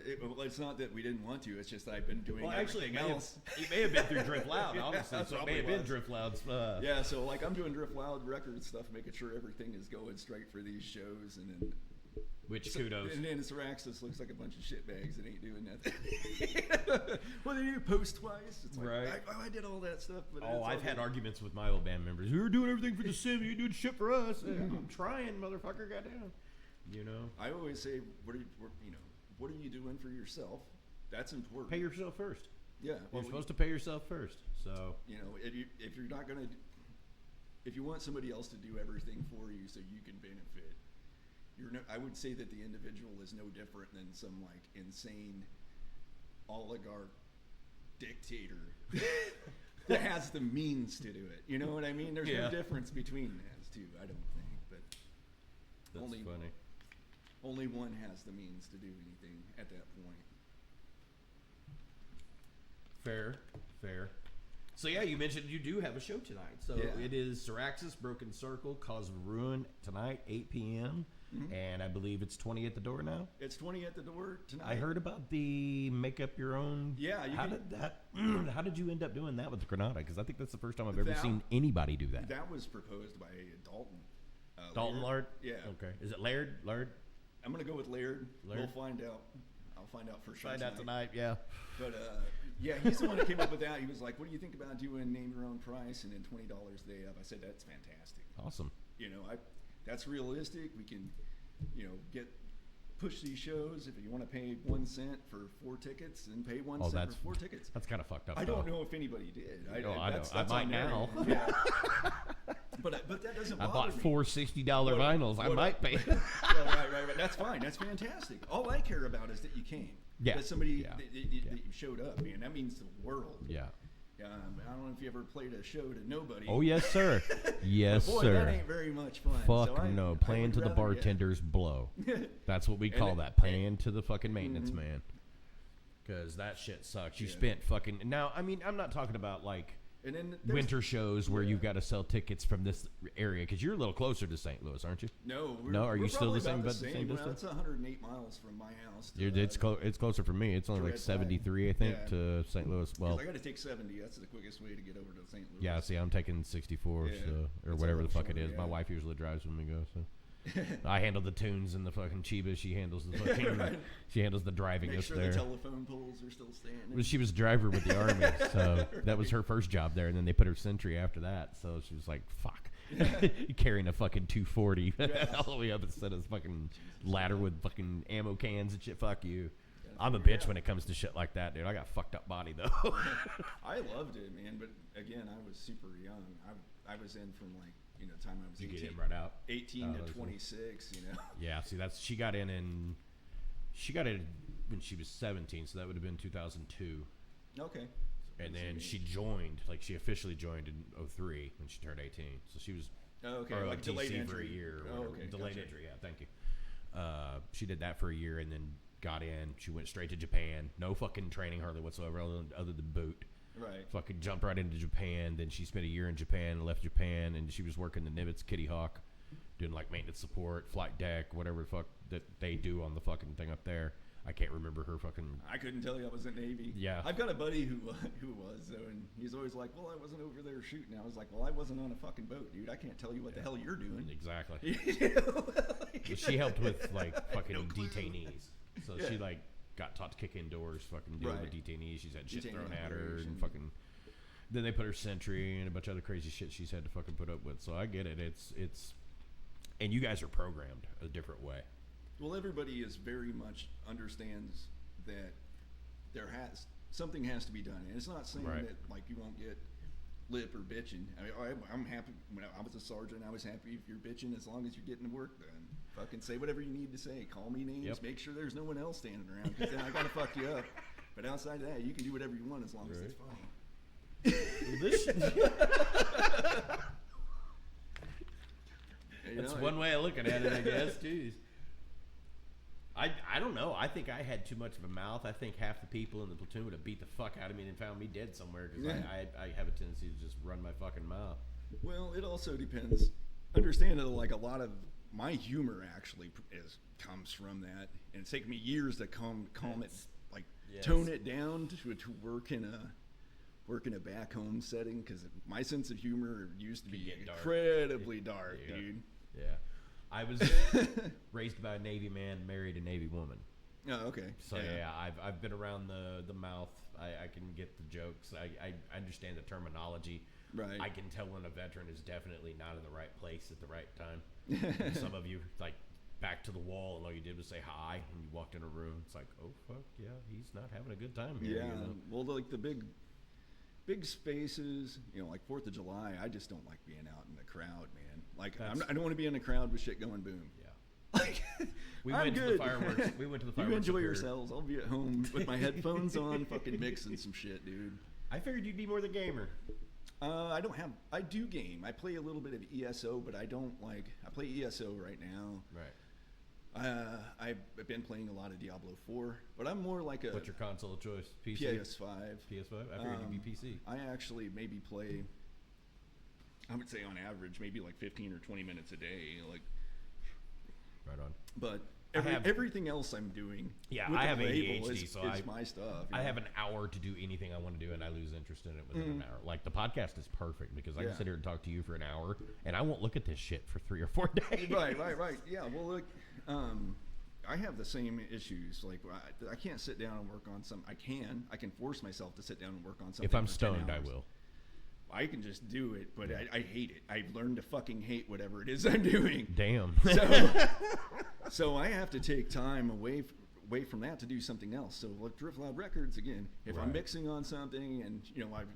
it's not that we didn't want to. It's just I've been doing everything else. It may have been through Drift Loud, honestly. So it may have been Drift Loud's. So I'm doing Drift Loud record stuff, making sure everything is going straight for these shows, and then. Kudos. And then Syraxis looks like a bunch of shitbags that ain't doing nothing. Well, they do post twice. It's like, right. I did all that stuff. But I've had arguments with my old band members. You're doing everything for the sim. You're doing shit for us. I'm trying, motherfucker. Goddamn. I always say, what are you doing for yourself? That's important. Pay yourself first. Yeah. You're supposed to pay yourself first. So. If you're not gonna, if you want somebody else to do everything for you so you can benefit. I would say that the individual is no different than some insane oligarch dictator that has the means to do it. You know what I mean? There's no difference between those two, I don't think. But that's funny. Only one has the means to do anything at that point. Fair. So yeah, you mentioned you do have a show tonight. So it is Syraxis Broken Circle, Cause of Ruin tonight, 8 p.m. And I believe it's 20 at the door now. It's 20 at the door tonight. I heard about the make up your own. Yeah, how did you end up doing that with the Granada? Because I think that's the first time I've ever seen anybody do that. That was proposed by Dalton. Dalton Laird? Yeah. Okay. Is it Laird? I'm gonna go with Laird. We'll find out. I'll find out for sure. Find out tonight. Yeah. But yeah, he's the one that came up with that. He was like, "What do you think about doing name your own price and then $20 a day up?" I said, "That's fantastic. Awesome. You know, that's realistic. We can, you know, push these shows. If you want to pay 1 cent for 4 tickets, then pay 1 cent for 4 tickets." That's kind of fucked up. I don't know if anybody did. I know. I might now. Yeah. But that doesn't bother me. I bought 4 $60 vinyls. I might pay. Right. That's fine. That's fantastic. All I care about is that you came. Yeah. That somebody that you showed up, man. That means the world. Yeah. I don't know if you ever played a show to nobody. Oh yes, sir. Yes, boy, sir. That ain't very much fun. Fuck no. Playing to the bartender's blow. That's what we call that. Playing to the fucking maintenance man. Because that shit sucks. You spent fucking. Now, I mean, I'm not talking about like and then winter shows where you've got to sell tickets from this area because you're a little closer to St. Louis, aren't you? No. Are you still the same? Well, distance? it's 108 miles from my house. It's closer for me. It's only like 73, I think, to St. Louis. Well, I got to take 70. That's the quickest way to get over to St. Louis. Yeah, see, I'm taking 64, or whatever the fuck it is. My wife usually drives when we go, so. I handle the tunes and the fucking Chiba. She handles the fucking. She handles the driving Make up sure there. the telephone poles are still standing. Well, she was a driver with the army, so that was her first job there. And then they put her sentry after that. So she was like, "Fuck, carrying a fucking 240 all the way up instead of fucking ladder with fucking ammo cans and shit. Fuck you." I'm a bitch when it comes to shit like that, dude. I got fucked up body though. I loved it, man. But again, I was super young. I was in from like. Time I was 18, get in right out. 18 to 26, Yeah, see, she got in when she was 17, so that would have been 2002. Okay. And then she joined, like she officially joined in 03 when she turned 18. So she was like delayed TC entry for a year. Oh, okay. Delayed entry, yeah, thank you. She did that for a year and then got in. She went straight to Japan. No fucking training hardly whatsoever other than boot. Right. Fucking jumped right into Japan. Then she spent a year in Japan, left Japan, and she was working the Nimitz Kitty Hawk, doing like maintenance support, flight deck, whatever the fuck that they do on the fucking thing up there. I can't remember her fucking. I couldn't tell you I was in Navy. Yeah. I've got a buddy who was though, and he's always like, "Well, I wasn't over there shooting." I was like, "Well, I wasn't on a fucking boat, dude. I can't tell you what the hell you're doing." Exactly. She helped with like fucking detainees, so she like. Got taught to kick indoors, fucking deal with detainees. She's had shit thrown at her and fucking. Then they put her sentry and a bunch of other crazy shit she's had to fucking put up with. So I get it. It's, and you guys are programmed a different way. Well, everybody is very much understands that something has to be done, and it's not saying that like you won't get lip or bitching. I mean, I'm happy when I was a sergeant. I was happy if you're bitching as long as you're getting the work done. Fucking say whatever you need to say. Call me names. Yep. Make sure there's no one else standing around, because then I gotta fuck you up. But outside of that, you can do whatever you want as long as it's funny. That's one way of looking at it, I guess. Jeez. I don't know. I think I had too much of a mouth. I think half the people in the platoon would have beat the fuck out of me and found me dead somewhere because I have a tendency to just run my fucking mouth. Well, it also depends. Understand that like a lot of my humor actually comes from that, and it's taken me years to calm it, like tone it down to work in a back home setting, because my sense of humor used to be incredibly dark, dude. Yeah, I was raised by a Navy man, married a Navy woman. Oh, okay. So I've been around the mouth. I can get the jokes. I understand the terminology. Right. I can tell when a veteran is definitely not in the right place at the right time. Some of you, like, back to the wall, and all you did was say hi, and you walked in a room. It's like, oh, fuck, yeah, he's not having a good time here. Yeah, you know? well, like the big spaces, like 4th of July, I just don't like being out in the crowd, man. Like, I don't want to be in a crowd with shit going boom. Yeah. Like, we went to the fireworks. We went to the fireworks. You enjoy yourselves. I'll be at home with my headphones on, fucking mixing some shit, dude. I figured you'd be more the gamer. I do game. I play a little bit of ESO, but I don't I play ESO right now. Right. I've been playing a lot of Diablo 4, but I'm more like a What's your console of choice? PC? PS5. PS5? I figured it'd be PC. I actually maybe play, I would say on average, maybe like 15 or 20 minutes a day. Like, Right on. But I have- everything else I'm doing, Yeah, with I the have label ADHD, is, so is my stuff. you I know? have an hour to do anything I want to do, and I lose interest in it within an hour. Like, the podcast is perfect because I can Yeah. sit here and talk to you for an hour, and I won't look at this shit for 3 or 4 days. Right. Yeah, well, look, I have the same issues. Like, I can't sit down and work on some. I can force myself to sit down and work on something. If I'm for 10 stoned, I hours. will. I can just do it, but I hate it. I've learned to fucking hate whatever it is I'm doing. Damn. So I have to take time away from that to do something else. So like Drift Loud Records, again, if Right. I'm mixing on something and, I've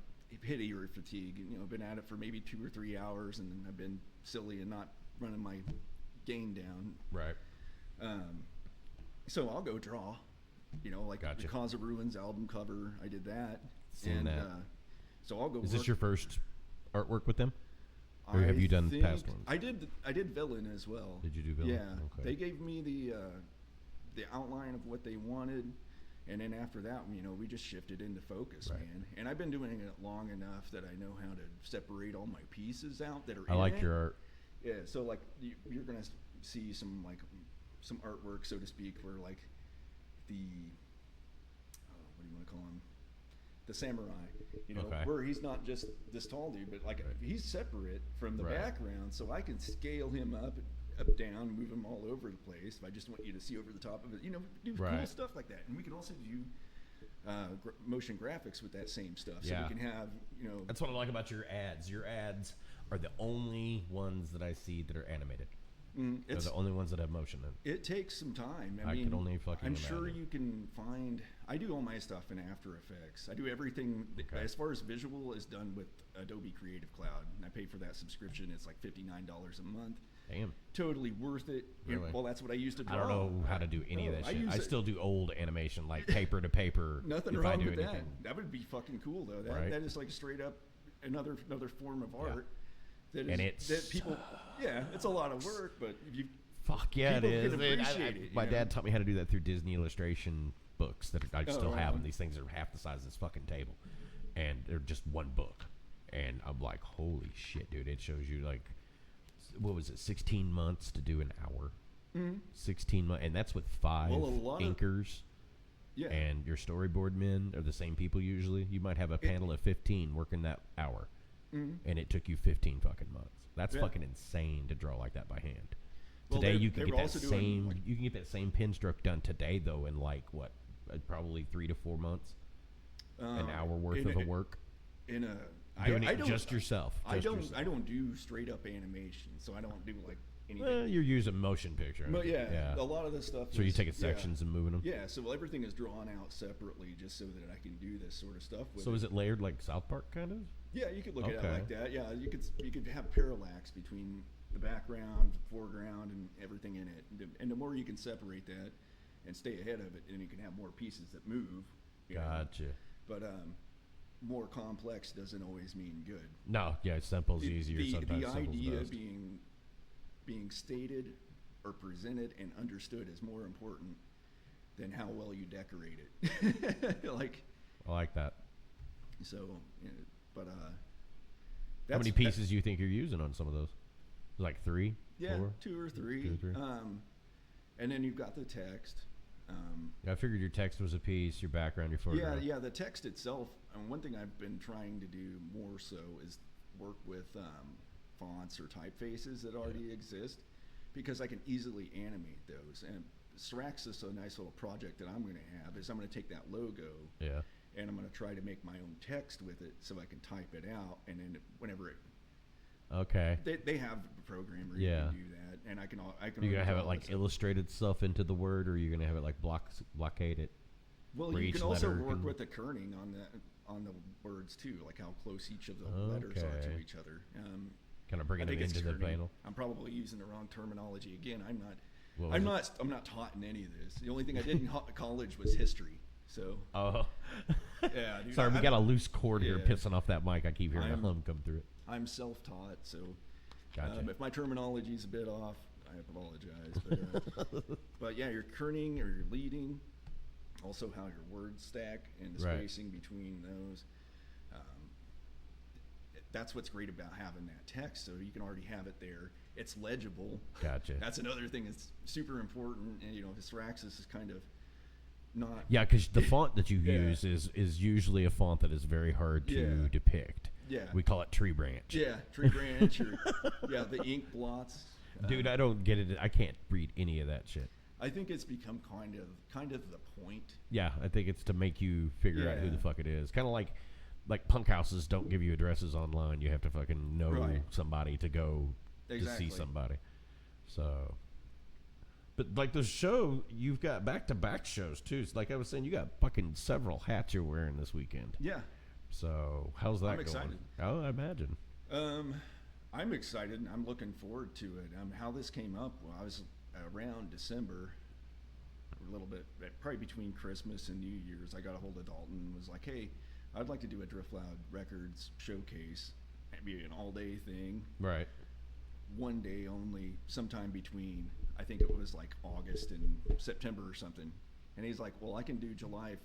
hit ear fatigue, and, been at it for maybe 2 or 3 hours and I've been silly and not running my gain down. Right. So I'll go draw, like Gotcha. the Cause of Ruins album cover. I did that. Seen and, that. So I'll go. Is this work- your first artwork with them? Or I have you done think past ones? I did Villain as well. Did you do Villain? Yeah. Okay. They gave me the outline of what they wanted, and then after that, we just shifted into focus, Right. man. And I've been doing it long enough that I know how to separate all my pieces out that are. I in like it. your art. Yeah. So like you're gonna see some artwork, so to speak, where like the what do you want to call him? The samurai, Okay. where he's not just this tall dude, but like Right. he's separate from the Right. background, so I can scale him up, down, move him all over the place. If I just want you to see over the top of it, do cool Right. stuff like that. And we can also do motion graphics with that same stuff, so Yeah. we can have That's what I like about your ads. Your ads are the only ones that I see that are animated. They're the only ones that have motion in. It takes some time. I mean, can only fucking I'm sure imagine. you can find. I do all my stuff in After Effects. I do everything Okay. as far as visual is done with Adobe Creative Cloud, and I pay for that subscription. It's like $59 a month. Damn. Totally worth it. Really? Well, that's what I used to draw. I don't know how to do any of No, that I shit. use I it- still do old animation, like paper to paper. Nothing if wrong I do with anything. that. That would be fucking cool, though. That Right. that is like straight up another form of Yeah. art. That And is, that people. Yeah, it's a lot of work, but if you. Fuck yeah, People it is. can Dude, appreciate it, my you dad know? taught me how to do that through Disney illustration books that I still right have on. them. These things are half the size of this fucking table, and they're just one book. And I'm like, holy shit, dude! It shows you like, what was it, 16 months to do an hour? 16 months, and that's with 5 Well, a lot of- inkers. Yeah. And your storyboard men are the same people usually. You might have a panel of 15 working that hour, and it took you 15 fucking months. That's Yeah. fucking insane to draw like that by hand. Well, Today they- you can they get were that also doing, same. like- You can get that same pen stroke done today though in like what, probably 3 to 4 months, an hour worth of a work. In a. Doing I it don't, just yourself. I just don't. yourself. I don't do straight up animation, so I don't do like anything. Well, you're using motion picture. But yeah, a lot of the stuff. So you is- taking yeah. sections and moving them. Yeah, so everything is drawn out separately, just so that I can do this sort of stuff with So it. is it layered like South Park kind of? Yeah, you could look at it Okay. like that. Yeah, you could have parallax between the background, foreground, and everything in it. And the more you can separate that and stay ahead of it, then you can have more pieces that move. you know. Gotcha. But more complex doesn't always mean good. No, yeah, simple's easier. Sometimes The simple's idea best. being stated or presented and understood is more important than how well you decorate it. Like, I like that. so, but How that's, many pieces do you think you're using on some of those? Like 3? Yeah, 4? 2 or 3. 2 or 3. And then you've got the text. Yeah, I figured your text was a piece, your background, your foreground. Yeah, the text itself. And one thing I've been trying to do more so is work with fonts or typefaces that already exist, because I can easily animate those. And Sirax is a nice little project that I'm going to have. Is I'm going to take that logo, Yeah. and I'm going to try to make my own text with it, so I can type it out, and then whenever Okay. they have a program where Yeah. you can do that, and I can. You're gonna have it draw like this. illustrated stuff into the word, or you're gonna have it like blockade it. Well, where you each can also letter work can- with the kerning on the words too, like how close each of the letters are to Okay. each other. Kind of I bringing think them it's into the kerning. panel. I'm probably using the wrong terminology again. I'm not. What was I'm not taught in any of this. The only thing I did in college was history. So Oh. yeah, dude, Sorry, we got a loose cord here yeah. pissing off that mic. I keep hearing a I'm- hum come through it. I'm self-taught, so Gotcha. if my terminology is a bit off, I apologize. But yeah, your kerning or your leading, also how your words stack and the Right. spacing between those. That's what's great about having that text. So you can already have it there. It's legible. Gotcha. That's another thing that's super important. And, Hystraxis is kind of not. Yeah, because the font that you Yeah. use is usually a font that is very hard to Yeah. depict. Yeah. We call it tree branch. Yeah, tree branch or the ink blots. Dude, I don't get it. I can't read any of that shit. I think it's become kind of the point. Yeah, I think it's to make you figure out who Yeah. the fuck it is. Kind of like punk houses don't give you addresses online. You have to fucking know Right. somebody to go Exactly. to see somebody. So, but like the show, you've got back-to-back shows too. It's like I was saying, you got fucking several hats you're wearing this weekend. Yeah. So how's that I'm going? excited. Oh, I imagine. I'm excited. I'm looking forward to it. How this came up, well, I was around December, a little bit, probably between Christmas and New Year's. I got a hold of Dalton and was like, hey, I'd like to do a Drift Loud Records showcase. It'd be an all-day thing. Right. One day only, sometime between, I think it was like August and September or something. And he's like, well, I can do July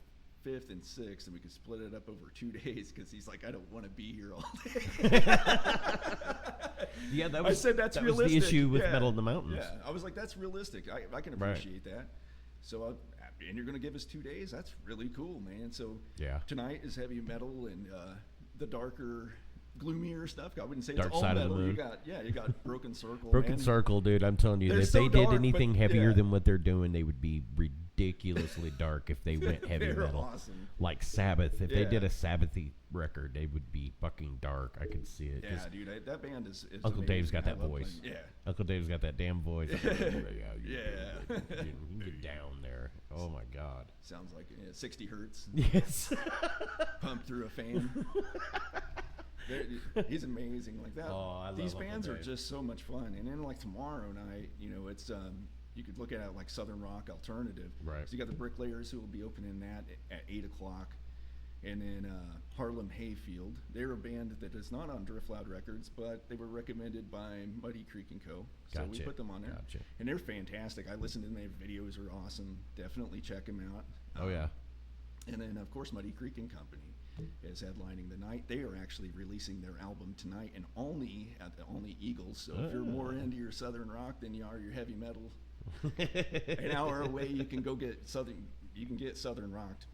5th and 6th, and we can split it up over 2 days, because he's like, I don't want to be here all day. Yeah, that I was. said that's that realistic. was the issue with Yeah. Metal in the Mountains. Yeah, I was like, that's realistic. I can Right. appreciate that. So, and you're going to give us 2 days? That's really cool, man. So Yeah. tonight is heavy metal and the darker, gloomier stuff. I wouldn't say Dark it's all Side of the metal. Moon. You got Broken Circle. Broken man. Circle, dude. I'm telling you, They're if so they did dark, anything but- heavier yeah. than what they're doing, they would be ridiculously dark if they went heavy They're metal. awesome. Like Sabbath. If they Yeah. did a Sabbathy record, they would be fucking dark. I could see it. Yeah, Just- dude, that band is Uncle amazing. Dave's got I that love voice. playing- Yeah. Uncle Dave's got that damn voice. Yeah. You can get down there. Oh my God. Sounds like 60 hertz Yes. pumped through a fan. He's amazing like that. Oh, I love These Uncle bands are Dave. just so much fun. And then like tomorrow night, it's you could look at it like Southern Rock Alternative. Right. So you got the Bricklayers who will be opening that at 8:00, and then Harlem Hayfield. They're a band that is not on Drift Loud Records, but they were recommended by Muddy Creek and Co. So we Gotcha. put them on there, Gotcha. and they're fantastic. I listened to them; their videos are awesome. Definitely check them out. Oh yeah. And then, of course, Muddy Creek and Company is headlining the night. They are actually releasing their album tonight in Olney at the Olney Eagles. So if you're more into your Southern rock than you are your heavy metal, an hour away you can go get Southern. You can get Southern rocked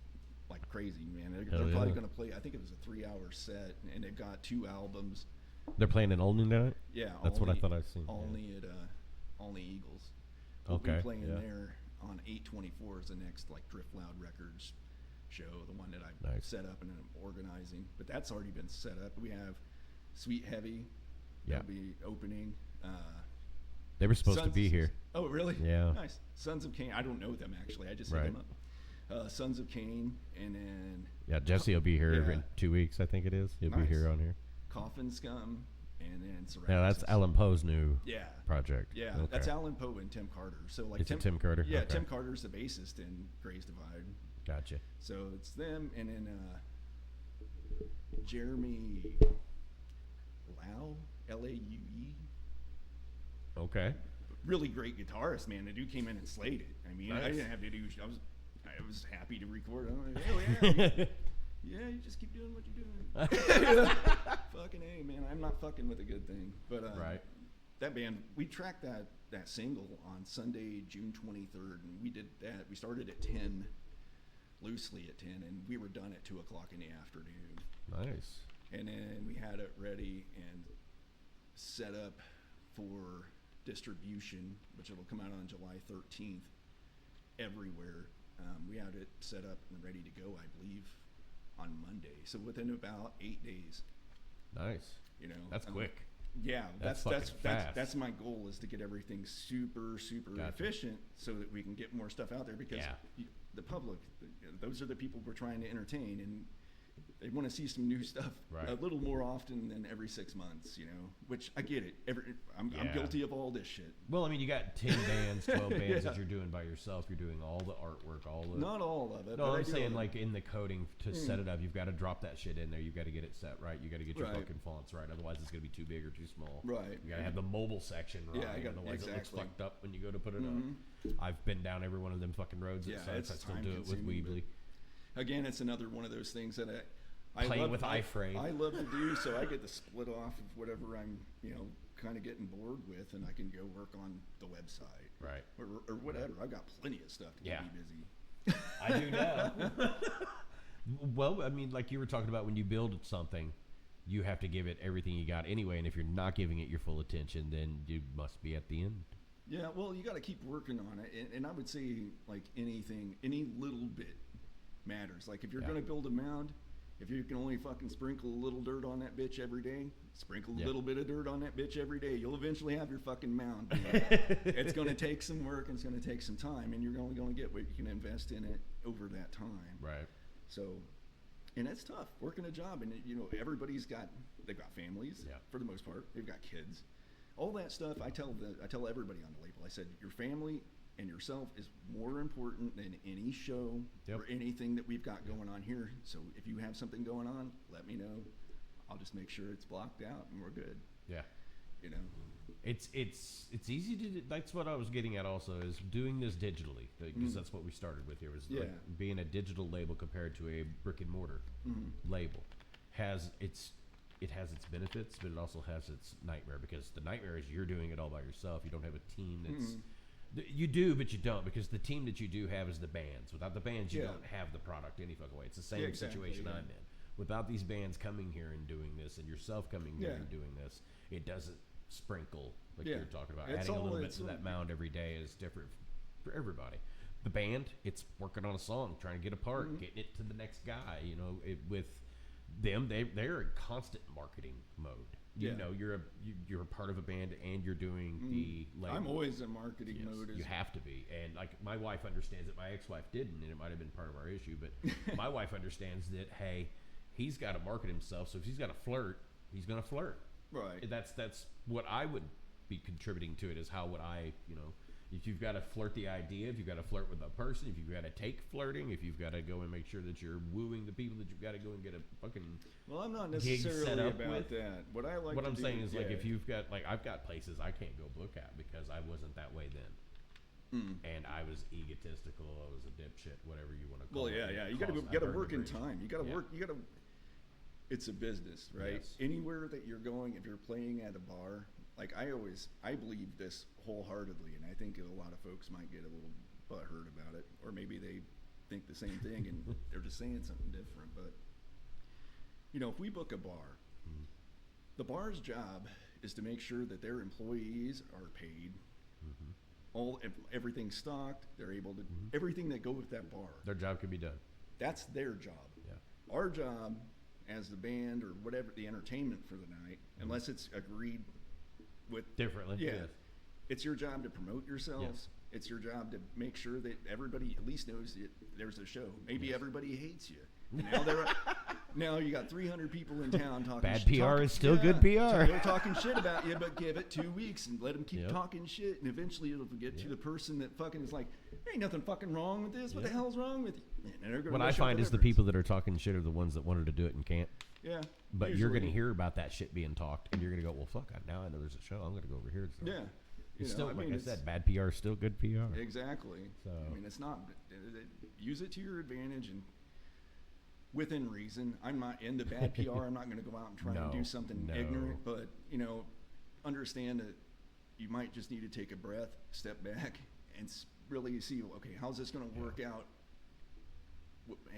like crazy, man. They're Hell probably yeah. going to play. I think it was a 3-hour set, and they've got 2 albums. They're playing in Olney tonight? Yeah, That's what I thought I'd seen. Yeah. Olney at Olney Eagles. We'll Okay, be playing yeah. there on 8/24 is the next like Drift Loud Records show, the one that I Nice. set up and I'm organizing. But that's already been set up. We have Sweet Heavy. Yeah. That'll be opening. They were supposed to Sons be of- here. Oh, really? Yeah. Nice. Sons of Cain. I don't know them actually. I just hit Right. them up. Sons of Cain, and then Yeah, Jesse will be here Yeah. in 2 weeks, I think it is. He'll be Nice. here on here. Coffin Scum, and then Ceramics. Yeah, that's Alan Poe's new Yeah. project. Yeah, Okay. that's Alan Poe and Tim Carter. So like It's a Tim Carter? Yeah, Okay. Tim Carter's the bassist in Gray's Divide. Gotcha. So it's them, and then Jeremy Lau, Laue. Okay. Really great guitarist, man. The dude came in and slayed it. I mean, I Nice. didn't have to do. I was happy to record. I'm like, oh yeah, yeah. You just keep doing what you're doing. Fucking A, man. I'm not fucking with a good thing. But Right. that band, we tracked that single on Sunday, June 23rd, and we did that. We started at 10, loosely at 10, and we were done at 2:00 in the afternoon. Nice. And then we had it ready and set up for distribution, which it'll come out on July 13th everywhere. We had it set up and ready to go, I believe, on Monday. So within about 8 days, Nice. That's I mean, quick. Yeah, That's that's fucking fast. that's my goal, is to get everything super Gotcha. efficient so that we can get more stuff out there, because Yeah. the public, those are the people we're trying to entertain, and They want to see some new stuff Right. a little more often than every 6 months, which I get it. I'm guilty of all this shit. Well, I mean, you got 10 bands, 12 bands Yeah. that you're doing by yourself. You're doing all the artwork, all the... Not all of it. No, but I I'm do saying it. like in the coding to set it up, you've got to drop that shit in there. You've got to get it set right. You got to get your Right. fucking fonts right. Otherwise, it's going to be too big or too small. Right. You got to have the mobile section right. Yeah, Otherwise, it looks exactly. fucked up when you go to put it up. I've been down every one of them fucking roads. Yeah, I it's still do it with time-consuming, Weebly. Again, it's another one of those things that I Playing love, with iframe. I love to do, so I get to split off of whatever I'm, kind of getting bored with, and I can go work on the website. Right. Or whatever. I've got plenty of stuff to Yeah. keep me busy. I do now. Well, I mean, like you were talking about when you build something, you have to give it everything you got anyway. And if you're not giving it your full attention, then you must be at the end. Yeah, well, you got to keep working on it, and I would say like anything, any little bit matters. Like if you're Yeah. going to build a mound, if you can only fucking sprinkle a little dirt on that bitch every day, sprinkle a Yeah. little bit of dirt on that bitch every day, you'll eventually have your fucking mound. It's going to take some work and it's going to take some time, and you're only going to get what you can invest in it over that time. Right. So, and it's tough working a job, and everybody's they've got families. Yeah. For the most part, they've got kids. All that stuff, I tell everybody on the label. I said your family and yourself is more important than any show Yep. or anything that we've got going on here. So if you have something going on, let me know. I'll just make sure it's blocked out and we're good. Yeah. It's It's easy to do. That's what I was getting at also, is doing this digitally, because that's what we started with here, was like Yeah. being a digital label compared to a brick and mortar label it has its benefits, but it also has its nightmare, because the nightmare is you're doing it all by yourself. You don't have a team that's you do, but you don't, because the team that you do have is the bands. Without the bands, you Yeah. don't have the product any fucking way. It's the same Yeah, exactly, situation yeah. I'm in. Without these bands coming here and doing this, and yourself coming here Yeah. and doing this, it doesn't sprinkle like Yeah. you're talking about. It's Adding a all- little bit it's to all- that mound every day is different for everybody. The band, it's working on a song, trying to get a part, getting it to the next guy. With them, they're in constant marketing mode. Yeah. You're a part of a band, and you're doing the label. I'm always in marketing mode. You have to be. And like my wife understands it. My ex-wife didn't, and it might have been part of our issue, but my wife understands that, hey, he's got to market himself. So if he's got to flirt, he's going to flirt. Right. That's what I would be contributing to it, is how would I, if you've got to flirt the idea, if you've got to flirt with a person, if you've got to take flirting, if you've got to go and make sure that you're wooing the people that you've got to go and get a fucking Well, I'm not gig set necessarily up about with. that. What I like What to I'm do, saying is, like, yeah. if you've got, like, I've got places I can't go look at because I wasn't that way then. And I was egotistical. I was a dipshit, whatever you want to call Well, it. yeah. You I've got to earned work the in bridge. time. You got to Yeah. work. You got to. It's a business, right? Yes. Anywhere that you're going, if you're playing at a bar, like I believe this wholeheartedly, and I think a lot of folks might get a little butthurt about it, or maybe they think the same thing and they're just saying something different. But if we book a bar, the bar's job is to make sure that their employees are paid. Everything's stocked. They're able to everything that go with that bar. Their job can be done. That's their job. Yeah. Our job as the band or whatever, the entertainment for the night, unless it's agreed with Differently. Yeah. Yes. It's your job to promote yourselves. Yes. It's your job to make sure that everybody at least knows that there's a show. Maybe everybody hates you. Now you got 300 people in town talking. Bad PR is still good PR. They're talking shit about you, but give it 2 weeks and let them keep Yep. talking shit, and eventually it'll get to the person that fucking is like, there ain't nothing fucking wrong with this. What the hell's wrong with you? And they're gonna What go I show find is the difference. people that are talking shit are the ones that wanted to do it and can't. Yeah. But you're going to usually. hear about that shit being talked, and you're going to go, well, fuck, now I know there's a show. I'm going to go over here. And stuff. Yeah. It's You still, know, I like mean, I it's- said, bad PR is still good PR. Exactly. So- I mean, it's not. Use it to your advantage and within reason. I'm not into bad PR. I'm not going to go out and try and do something ignorant. But understand that you might just need to take a breath, step back, and really see. Okay, how's this going to work out?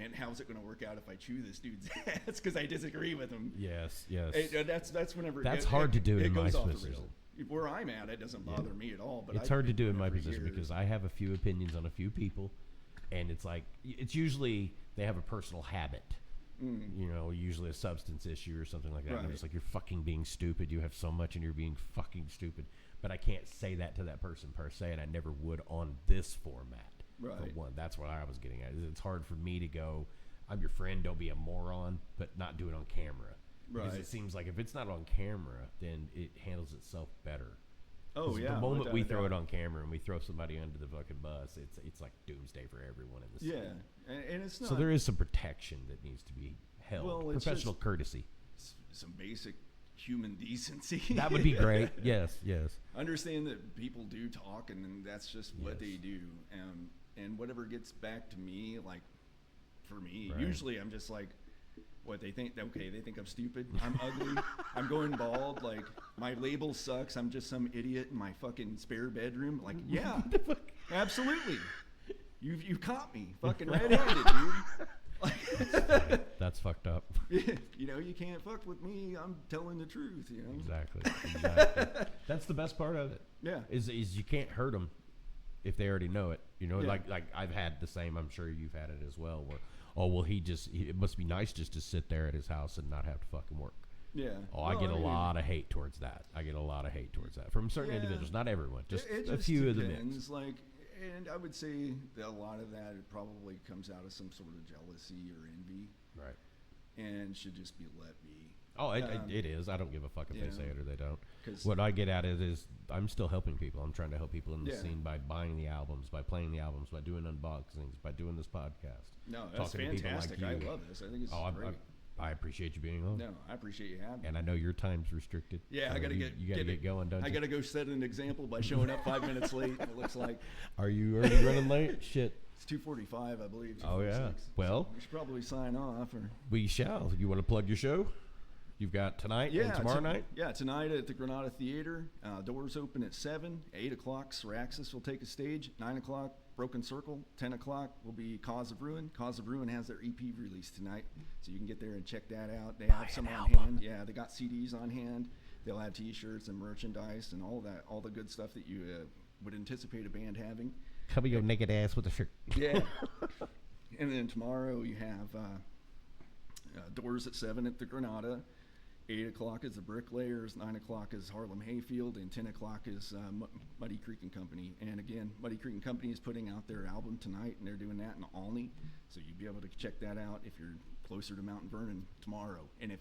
And how's it going to work out if I chew this dude's ass because I disagree with him? Yes, yes. That's whenever That's hard to do in my goes off the position. rail. Where I'm at, it doesn't bother me at all. But It's I hard to do in my for position years. because I have a few opinions on a few people, and it's like, it's usually they have a personal habit. Usually a substance issue or something like that. And I'm Right. just like, you're fucking being stupid. You have so much and you're being fucking stupid. But I can't say that to that person per se, and I never would on this format. For Right. one, that's what I was getting at. It's hard for me to go, I'm your friend, don't be a moron, but not do it on camera. Because Right. it seems like if it's not on camera, then it handles itself better. Oh, yeah. The moment without we a throw doubt. it on camera and we throw somebody under the fucking bus, it's like doomsday for everyone in the city. Yeah, and it's not So there is some protection that needs to be held. Well, it's Professional just- courtesy. some basic human decency. That would be great. Yes, yes. Understand that people do talk, and that's just what Yes. they do. And whatever gets back to me, like for me, Right. usually I'm just like, what they think? Okay, they think I'm stupid. I'm ugly. I'm going bald. Like my label sucks. I'm just some idiot in my fucking spare bedroom. Like, yeah, absolutely. You've caught me, fucking red-handed, dude. Like, That's fucked up. you know, you can't fuck with me. I'm telling the truth. You know. Exactly. That's the best part of it. Yeah. Is you can't hurt them if they already know it. You know, Yeah. like I've had the same. I'm sure you've had it as well. Where, oh well, it must be nice just to sit there at his house and not have to fucking work. Yeah. Oh, I Well, get a mean, lot of hate towards that. From certain Yeah. individuals, not everyone, just it a just few of the depends. mix. Like, and I would say that a lot of that it probably comes out of some sort of jealousy or envy, Right. and should just be let be. Oh, it Um, is. I don't give a fuck if they yeah. say it or they don't. 'Cause- What I get at it is I'm still helping people. I'm trying to help people in the Yeah. scene by buying the albums, by playing the albums, by doing unboxings, by doing this podcast. No, that's talking to people like fantastic. I you. love this. I think it's Oh, great. I appreciate you being on. No, I appreciate you having me. And I know your time's restricted. Yeah, so I gotta you gotta get going, don't I you? gotta go set an example by showing up 5 minutes late. It looks like Are you already running late? Shit. it's 2:45, I believe. Oh, yeah. 2:46. Well- So we should probably sign off. Or We shall. You want to plug your show? You've got tonight and tomorrow night? Yeah, tonight at the Granada Theater. Doors open at 7. 8 o'clock, Syraxis will take a stage. 9 o'clock, Broken Circle. 10 o'clock will be Cause of Ruin. Cause of Ruin has their EP release tonight, so you can get there and check that out. They have some on hand. Yeah, they got CDs on hand. They'll have T-shirts and merchandise and all that, all the good stuff that you would anticipate a band having. Cover your naked ass with a shirt. Yeah. And then tomorrow you have Doors at 7 at the Granada. 8 o'clock is the Bricklayers. 9 o'clock is Harlem Hayfield. And 10 o'clock is Muddy Creek and Company. And again, Muddy Creek and Company is putting out their album tonight, and they're doing that in Olney. So you'll be able to check that out if you're closer to Mountain Vernon tomorrow. And if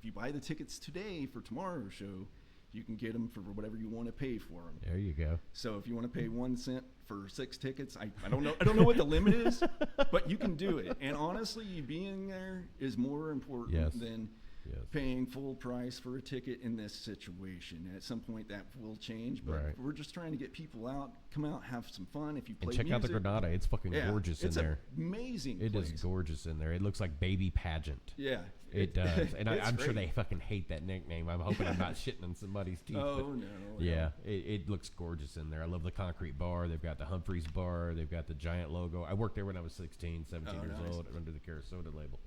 you buy the tickets today for tomorrow's show, you can get them for whatever you want to pay for them. There you go. So if you want to pay 1 cent for 6 tickets, I don't know what the limit is, but you can do it. And honestly, you being there is more important Yes. than Yes. paying full price for a ticket in this situation. At some point that will change, but Right. we're just trying to get people out, come out, have some fun. If you play And check out the music, Granada. It's fucking yeah, gorgeous it's in there. Amazing. It place. is gorgeous in there. It looks like baby pageant. Yeah, It does. And it's I'm sure great. they fucking hate that nickname. I'm hoping I'm not shitting in somebody's teeth. Oh but no. yeah, it looks gorgeous in there. I love the concrete bar. They've got the Humphreys bar. They've got the giant logo. I worked there when I was 16, 17 Oh, years nice. old under the Carasoda label.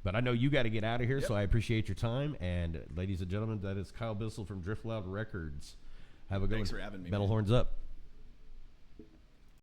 But I know you got to get out of here, so Yep. I appreciate your time. And ladies and gentlemen, that is Kyle Bissel from Drift Loud Records. Have a good Thanks one. for having me, Metal man. horns up.